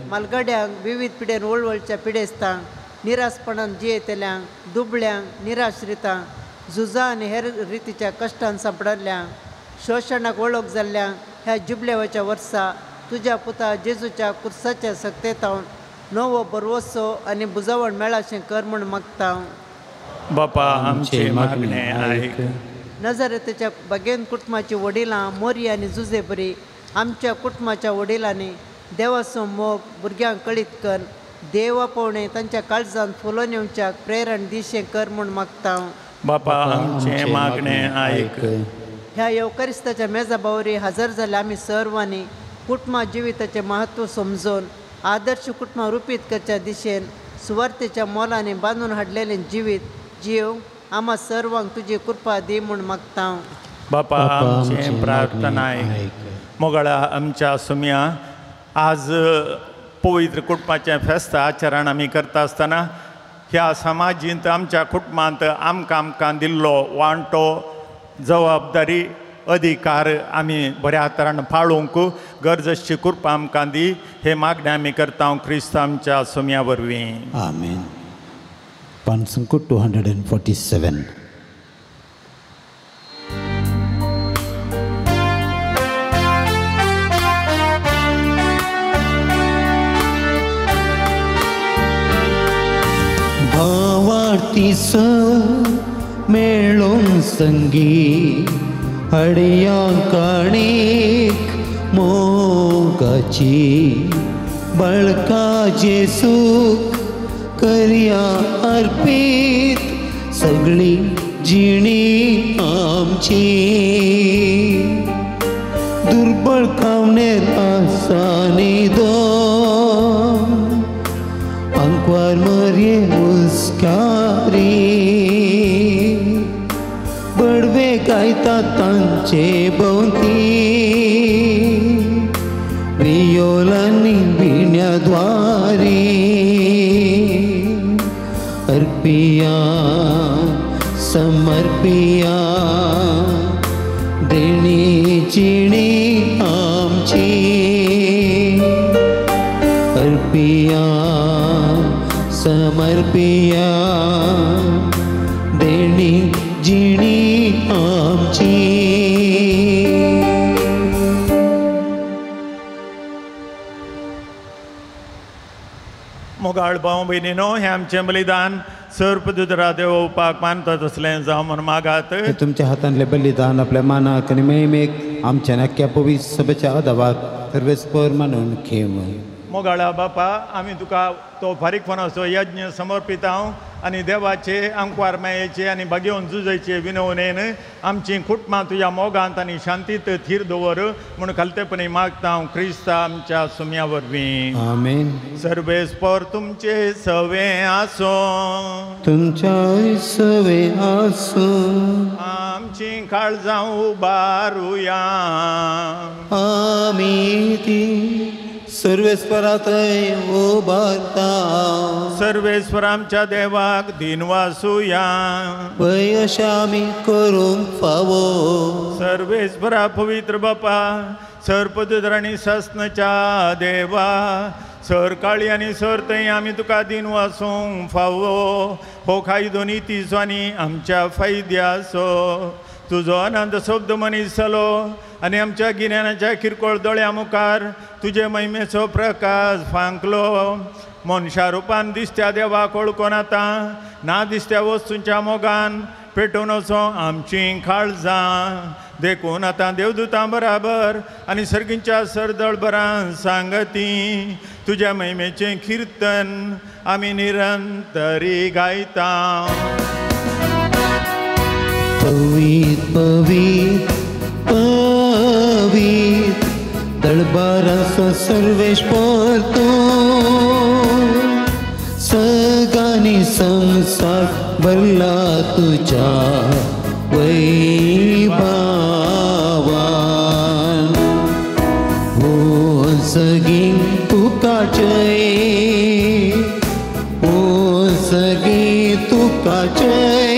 मालगड्यांक, विविध पिडेन वळवळच्या पिडेस्तांक, निरासपणान जियेतल्यांक, दुबळ्यांक, निराश्रितांक, झुजां आनी हेर रितीच्या कश्टान सांपडल्यांक, शोशणाक वळख जाल्ल्यांक ह्या जुबलेवाच्या वर्सा तुज्या पुता जेजूच्या कुर्साच्या सक्तेतावन नवो बरवसो आनी बुजवण मेळाशें कर म्हूण मागता.
बापा आमचे मागणे आयक.
नजरेच्या बगेन कुटुंबाची वडिलां मोरी आनी जुजे बरी आमच्या कुटुंबाच्या वडिलांनी देवाचो मोग भुरग्यांक कळीत कर, देवा पवणे तांच्या काळजांत फुलोवन येवच्याक प्रेरण दिशें कर म्हूण मागता.
बापा आमचे मागणे आयक.
ह्या येवकारिस्ताच्या मेजा बावरी हजर जाले आमी सर्वांनी कुटुंबा जिविताचें महत्व समजून आदर्श कुटुंबा रुपीत करच्या दिशेन सुवार्थेच्या मोलांनी बांदून हाडलेलें जिवीत जियोवंक आम्हा सर्वांक तुजी कृपा दी म्हूण मागता
बापा आमचे प्रार्थना मोगळा आमच्या सुम्या आज पवित्र कुटुंबाचें फेस्त आचरण आमी करता आसतना ह्या समाजींत आमच्या कुटुंबांत आमकां दिल्लो वांटो जबाबदारी अधिकार आमी बऱ्या तरान पाळूंक गरजेची कृपा आमकां दी हे मागणें आमी करता क्रिस्त आमच्या सुम्या वरवीं
आमेन. पानसंकट 247. भावार्थी मेळून संगी हडया काणीक मोगाची बळका जेसूक करया अर्पीत सगळी जिणी आमची दुर्बळ कावनेर आसानी दो अंकवार मरे मुस्कारी बडवे गायता तांचे भोवती वियोलांनी विण्याद्वारी अर्पिया समर्पिया देणी चिणी आमची अर्पिया समर्पिया देणी जिणी आमची.
मोगाळ भाव भयणीनो हे आमचें बलिदान सर्पदुदरा देवोवपाक मानता तसलें जावं म्हूण मागात.
हे तुमच्या हातांतले बलिदान आपल्या मानाक आनी मेळमेक आमच्या नक्क्या पवित्र सभेच्या आदावाक सर्वेस्पर मानून घेव.
मोगाळा बापा आमी तुका तो फारीकपणाचो यज्ञ समर्पिता आनी देवाचे आंकवार मायेचे आनी भाग्यवन झुजायचे विनवणेन आमची कुटुंबां तुज्या मोगांत आनी शांतीत थीर दवर म्हूण खालतेपणी मागता क्रिस्त आमच्या सुम्या वरवीं
आमेन.
सर्वेस्पर तुमचे सवे आसो
तुमच्या सवे आसो
आमची काळजां उबारुया
आमी ती सर्वेस्परातय उबारता
सर्वेस्वर आमच्या देवाक दिन वासुया
पळय अशें आमी करूंक फावो
सर्वेस्परा पवित्र बापा सर्पदुदर आनी सस्नच्या देवा सर काळी आनी सर थंय आमी तुका दिन वासूंक फावो हो खायदो नितीचो आनी आमच्या फायद्याचो तुजो आनंद शब्द मनीस जालो आनी आमच्या गिन्यानाच्या किरकोळ दोळ्या मुखार तुजे महिमेचो प्रकाश फांकलो मनशा रुपान दिसत्या देवाक वळखून आतां ना दिसत्या वस्तूंच्या मोगान पेटोवन वचो आमची काळजां देखून आतां देवदूतां बराबर आनी सर्गींच्या सरदळबरां सांगती तुज्या महिमेचें किर्तन आमी निरंतरी गायता.
पवित्र पवित्र पवित्र दळबाराचो सर्वेस्पर तूं सगांनी संसार भरला तुज्या वैभवान हो सगळी तुका जय हो सगळी तुका जय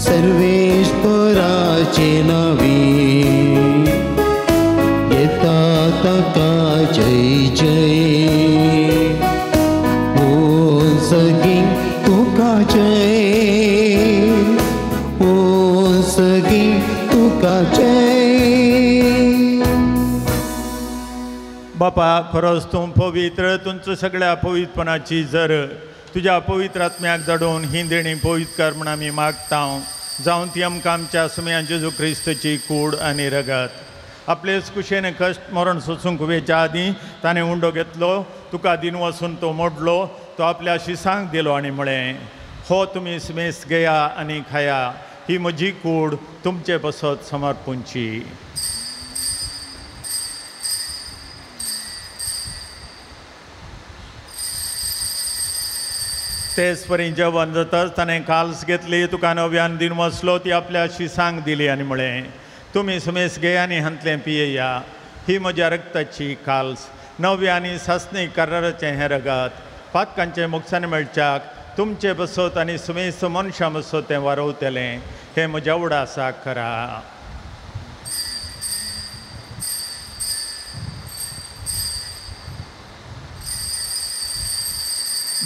सर्वेश्वराचे नावे येता ताका जय जय ओ सगळी तुका जय ओ सगळी तुका जय.
बापा खरोच तूं पवित्र तुमचो सगळ्या पवित्रपणाची जर तुज्या पवित्र आत्म्याक धाडून ही देणी पवित्र कर म्हूण आमी मागता जावं ती आमकां आमच्या सुम्या जेजू क्रिस्ताची कूड आनी रगत आपलेच कुशेन कश्ट मरण सोंसूंक वेच्या आदीं ताणें उंडो घेतलो तुका दिन वचून तो मोडलो तो आपल्या शिसांक दिलो आनी म्हळें हो तुमी स्मेस घेया आनी खाया ही म्हजी कूड तुमचे बसत समर्पूंची. तेच परी जेवण जातच ताणें काल्स घेतली तुका नव्यान दिन वसलो ती आपल्याशी सांग दिली आनी म्हळें तुमी सुमेस घे आनी हांतलें पियेया ही म्हज्या रक्ताची काल्स नव्या आनी सासणी कराराचें हें रगत पातकांचें मोक्षान मेळच्याक तुमचे बसत आनी सुमेस मनशां बसत तें वारवतलें हें म्हज्या उडासाक करा.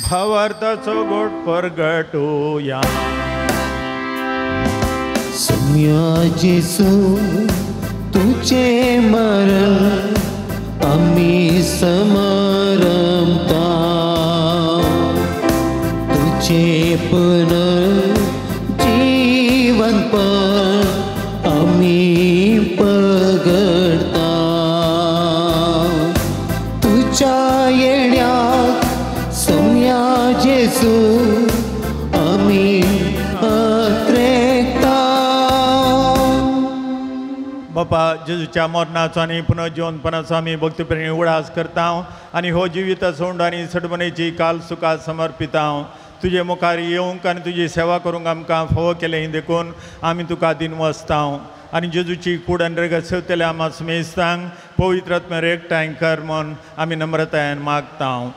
भावार्थाचो गोड परगटुया.
सौम्या जेसू तुझे मरण आम्ही समरमता तुझे पण जीवन पण आम्ही पगडता तुझ्या येण्यात सौम्या जेसू आम्ही अत्रेकता.
बापा जेजूच्या मरणाचो आनी पुनर्जीवनपणाचो आमी भक्तीप्रेमी उडास करता आनी हो जिवीत सोंड आनी सडमणेची काल सुखात समर्पिता. तुजे मुखार येवंक आनी तुजी सेवा करूंक आमकां फावो केलें देखून आमी तुका दिन वसता आनी जेजूची कूड आनी रगत सेवतले आम्हा सुमेस्तांक पवित्र आत्म्यार एकठांय कर म्हूण आमी नम्रतायेन मागता.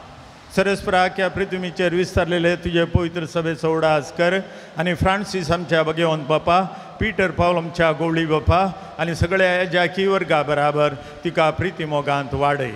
सरस्पराक पृथ्वीचेर विस्तारलेले तुझे पवित्र सभेचो उडास कर आनी फ्रांसीस आमच्या भगवंत बापा पीटर पावल आमच्या गवळी बापा आनी सगळ्या हेज्या वर्गा बराबर तिका प्रिती मोगांत वाडय.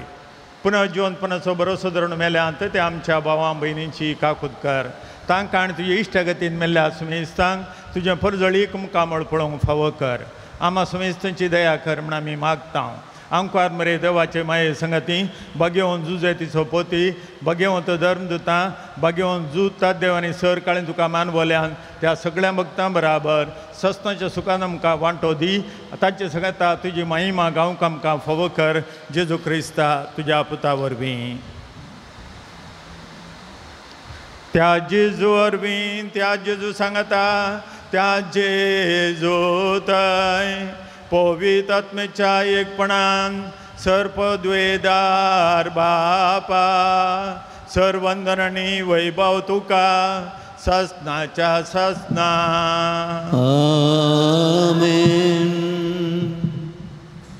पुनर्जीवनपणाचो भरोसो धरून मेल्यांत ते आमच्या भावां भयणींची काकूत कर तांकां आनी तुजे इश्टगतीन मेल्ल्या सुमेस्तांक तुजें फरजळीक मुखामळ पळोवंक फावो कर. आम्हा सुमेस्तांची दया कर म्हण आमी मागता. आमकां मरे देवाचे माये संगती भगवंत जुजे तिचो पोती भगवंत धर्मदुतां भगवंत जुतात देवानी सर काळें तुका मानवल्यान त्या सगळ्या भक्तां बराबर सस्ताच्या सुखान आमकां वांटो दी. ताचे सगळ्या तुजी महिमा गावंक आमकां फावो कर जेजू क्रिस्ता तुज्या पुता वरवीं. त्या जेजू वरवीं त्या जेजू सांगता त्या जेजू थंय पवित्र आत्मेच्या एकपणान सर्पद्वेदार बापा सर्वंदन आनी वैभव तुका ससनाच्या ससना.
आमेन.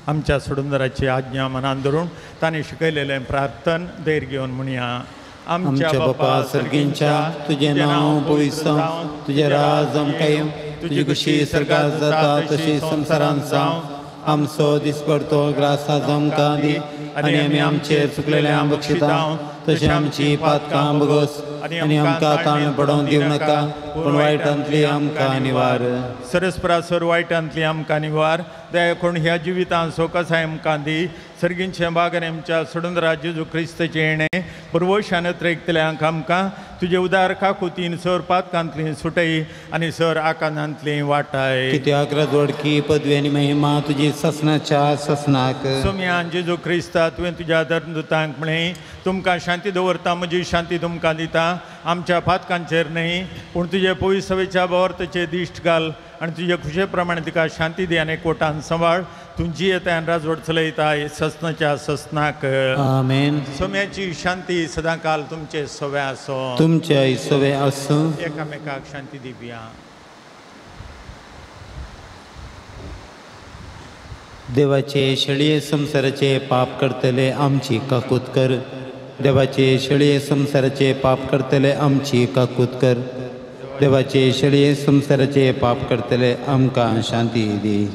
आमच्या सुडुंदराची आज्ञा मनान धरून तांणी शिकयलेलें प्रार्थन धैर्य घेवन म्हणया.
आमच्या बापा सर्गींच्या तुझे नांव पवित्र तुझे राज आमकां येवं तुजी कशी सर्गात जाता तशी संवसारांत जावं. आमचो दिसपडतो ग्रास आज आमकां दी आनी आमी आमचेर चुकलेल्यांक बक्षिता तशी आमची पातकां बगोस आनी आमकां ताण पडोवंक दिवं नाका पूण वायटांतली आमकां निवार.
सरस्परासर वायटांतली आमकां निवार. दया करून ह्या जिवितांत सोकसाय आमकां दी. सर्गींचे बागन आमच्या सुडुंदरा जेजू क्रिस्ताचे येणें पुर्वशान त्रेकतल्यांक आमकां तुजे उदार काकुतीन सर पातकांतली सुटय आनी सर आकांतांतली वाटाय.
कित्याक राजवडकी पदवी आनी महिमा तुजी ससनाच्या ससनाक.
सोम्यान जेजू क्रिस्ता तुवें तुज्या धर्मदुतांक म्हळें तुमकां शांती दवरता म्हजी शांती तुमकां दिता. आमच्या पातकांचेर न्हय पूण तुजे पवित्र सभेच्या भोवरतेचेर दिश्ट घाल आनी तुजे खुशे प्रमाणे तिका शांती दी आनी कोटान सांबाळ. तुमची येतान राजवड चलयताय ससनाच्या ससनाक.
आमेन.
सोम्याची शांती सदांकाल तुमचे सोवे आसो.
तुमच्या सोवे आसूं.
एकामेकाक शांती दिवया.
देवाचे शेळये संसाराचे पाप करतले आमची काकूत कर. देवाचे शेळये संसाराचे पाप करतले आमची काकूत कर. देवाचे शेळये संसाराचे पाप करतले आमकां शांती दी.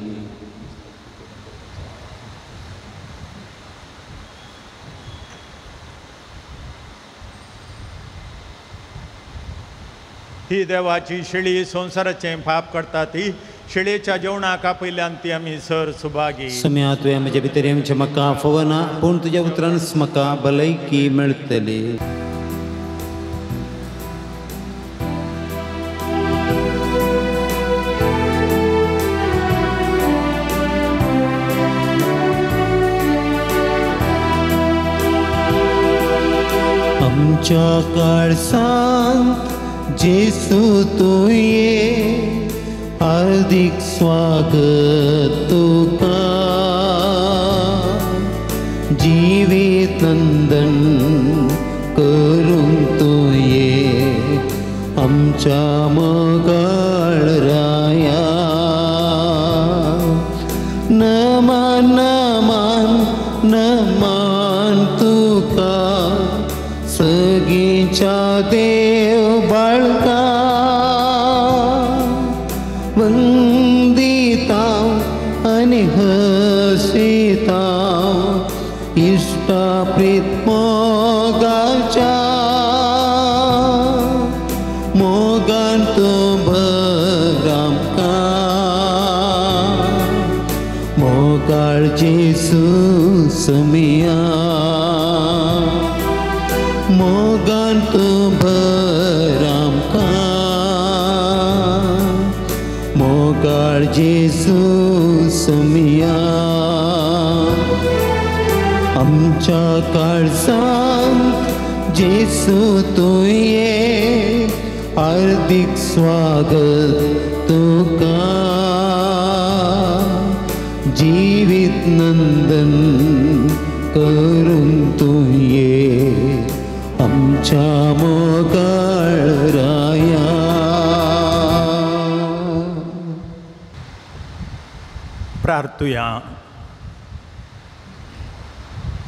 ही देवाची शेळी संसाराचें पाप करता ती शेळयेच्या जेवणाक आपयल्यान ती आमी सर सुभागी.
सम्या तुवें म्हजे भितर आमचे म्हाका फवना पूण तुज्या उतरान म्हाका भलायकी मेळटली. आमच्या काळसांत जेसू तुये हार्दिक स्वागत तुका. जिवीत नंदन करूंक तुये आमच्या मोगळ राया नमान नमान नमान तुका सगळींच्या देव बाळका वंदिता आनी हसिता इष्टा प्रीत मोगाच्या मोगान तूं भर आमकां मोगाळ जेसू समिया मोगान तूं भर आमकां मोगाळ जेसू समिया आमच्या काळजांत जेसू तुये हार्दिक स्वागत तुका जीवित नंदन करून तुये आमच्या मोगळ राया
प्रार्थुया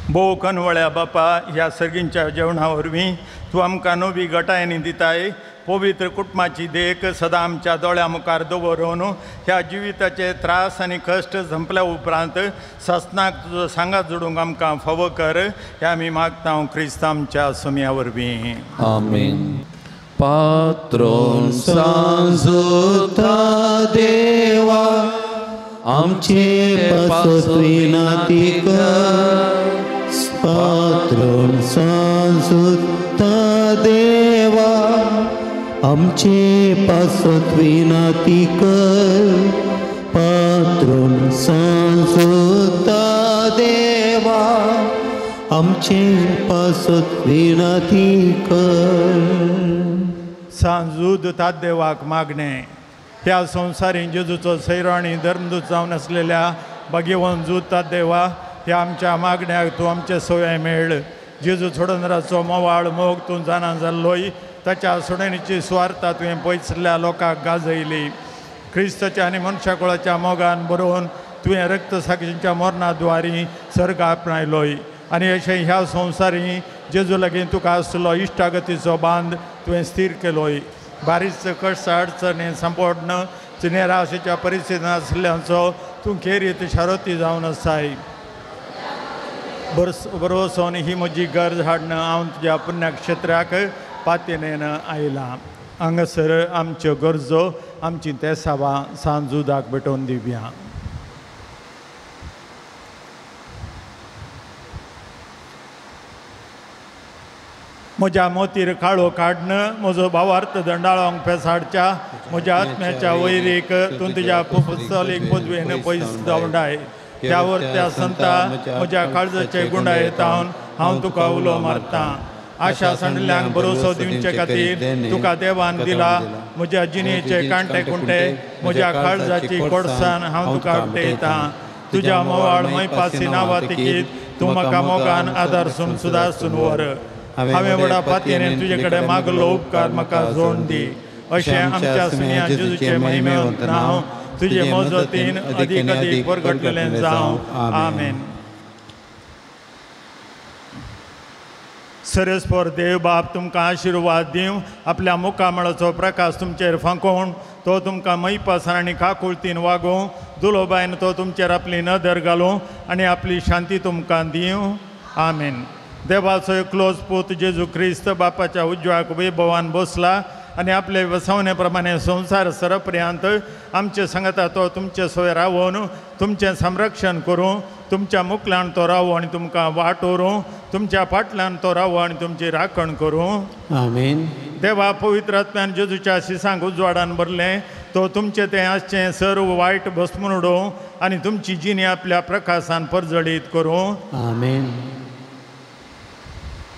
भोव कनवळ्या बापा ह्या सर्गींच्या जेवणा वरवीं तूं आमकां नवी गटायांनी दिताय पवित्र कुटुंबाची देख सदां आमच्या दोळ्या मुखार दवरून ह्या जिविताचे त्रास आनी कश्ट संपल्या उपरांत ससनाक तुजो सांगात जोडूंक आमकां फावो कर हें आमी मागता क्रिस्त आमच्या सुमया वरवीं
आमेन. पात्रोन सांजोता देवा आमचे पासोत्विनाती कर पात्रोन सांजोता देवा आमचे पासोत्विनाती कर पात्रोन सांजोता देवा आमचे पासोत्विनाती कर.
सांजूद तात देवाक मागणे ह्या संवसारीन जेजूचो सैरो आनी धर्मदूत जावन आसलेल्या भगवंत जूत तात देवा ह्या आमच्या मागण्याक तूं आमचे सवय मेळ जेजू सोडनराचो मोवाळ मोग तूं जाणा जाल्लोय ताच्या सोडणीची स्वार्था तुवें पयसल्या लोकांक गाजयली क्रिस्ताच्या आनी मनशाकुळाच्या मोगान बरोवन तुवें रक्तसाक्षीच्या मरणाद्वारी सर्ग आपणायलोय आनी अशें ह्या संवसारी जेजू लागीं तुका आसलो इश्टागतीचो बांद तुवें स्थिर केलोय बारीक कश्ट अडचणी संपवण निराशेच्या परिस्थितीन आसल्यांचो तूं खेरीत शारोती जावन आसाय बरोवसोन ही म्हजी गरज हाडणं हांव तुज्या पुण्यक्षेत्राक पातयेन आयलां हांगासर आमच्यो गरजो आमची तेसावां सांजुदाक भेटोवन दिवया. म्हज्या मोतीर काळो काडणं म्हजो भावार्थ दंडाळोंक पेसाडच्या म्हज्या आत्म्याच्या वैरीक तूं तुज्या पुस्तलीक पदवेन पयस धांवडाय त्या वर त्या संता म्हज्या काळजाचे गुंडायेतावन हांव तुका उलो मारतां आशा संडल्यांक भरोसो दिवचे खातीर तुका देवान दिला म्हज्या जिणेचे कांटे कुंटे म्हज्या काळजाची कोडसाण हांव तुका उटयतां तुज्या मोवाळ मैपासी नांवां तिकीत तूं म्हाका मोगान आदारसून सुदारसून व्हर हांवें व्हडा पातयेन तुजे कडेन मागलो उपकार म्हाका जोड दी अशें आमच्या सुमया जेजूचे महिमेंत नांव तुजे मोजतीन अदीक अदीक परगटलें जावं आमेन. सरस्पर देव बाप तुमकां आशिर्वाद दिवं आपल्या मुखामळाचो प्रकाश तुमचेर फांकोवन तो तुमकां मैपासान आनी काकुळतीन वागोवं दुलोबायन तो तुमचेर आपली नदर घालूं आनी आपली शांती तुमकां दिवं आमेन. देवाचो एकलोच पूत जेजू क्रिस्त बापाच्या उज्ज्वळ वैभवान बसला आनी आपले वसवणे प्रमाणे संवसार सरपर्यंत आमचे सांगता तो तुमचे सोय रावून तुमचें संरक्षण करूं तुमच्या मुखल्यान तो रावो आनी तुमकां वाट व्हरूं तुमच्या फाटल्यान तो रावो आनी तुमची राखण करूं
आमेन.
देवा पवित्र आत्म्यान जेजूच्या शिसांक उजवाडान भरलें तो तुमचें तें आसचें सर्व वायट भस्म उडोवं आनी तुमची जिणी आपल्या प्रकाशान परजळीत करूं
आमेन.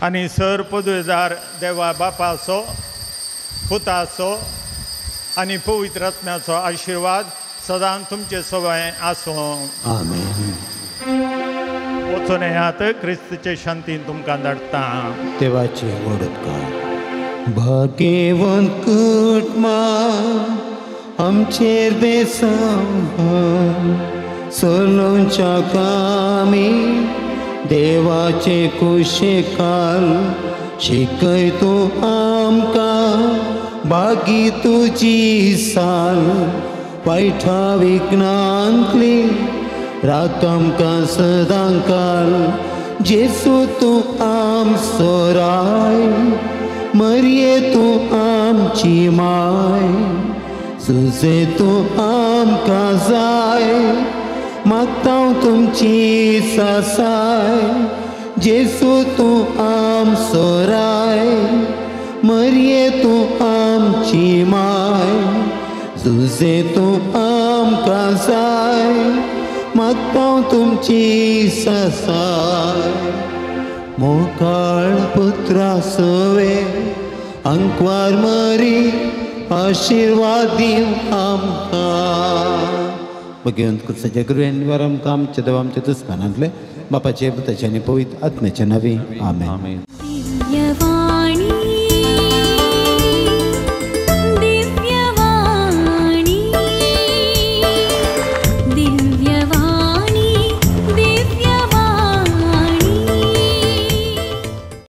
आनी सर पदवेदार देवा बापाचो पुताचो आनी पवित्र आत्म्याचो आशिर्वाद सदां तुमचे सवय आसूं
आमेन.
वचून येयात क्रिस्तचे शांतीन तुमकां धाडटा
देवाची ओडत कर. भाग्यवंत कुटुंबा आमचेर बेसंहार सोलोंच्या कामी देवाचे कुशेकाल शिकय तूं आमकां बागी तुजी साल वायठा विघ्नांतली राख आमकां सदां काल जेसू तूं आमचो राय मरिये तूं आमची माय सुजे तूं आमकां जाय मागता तुमची सासाय जेसू तूं आमचो राय मरिये तूं आमची माय सुजे तूं आमकां जाय मागता तुमची सासाय मोकाळ पुत्रा सवे अंकवार मरी आशीर्वाद दिव आमकां भगवंत कुर्साच्या गुरुवेन वर आमकां आमच्या देवा आमच्या दुस्मानांतले बापाचे पुताचे आनी पवित्र आत्म्याचे नांवी आमेन.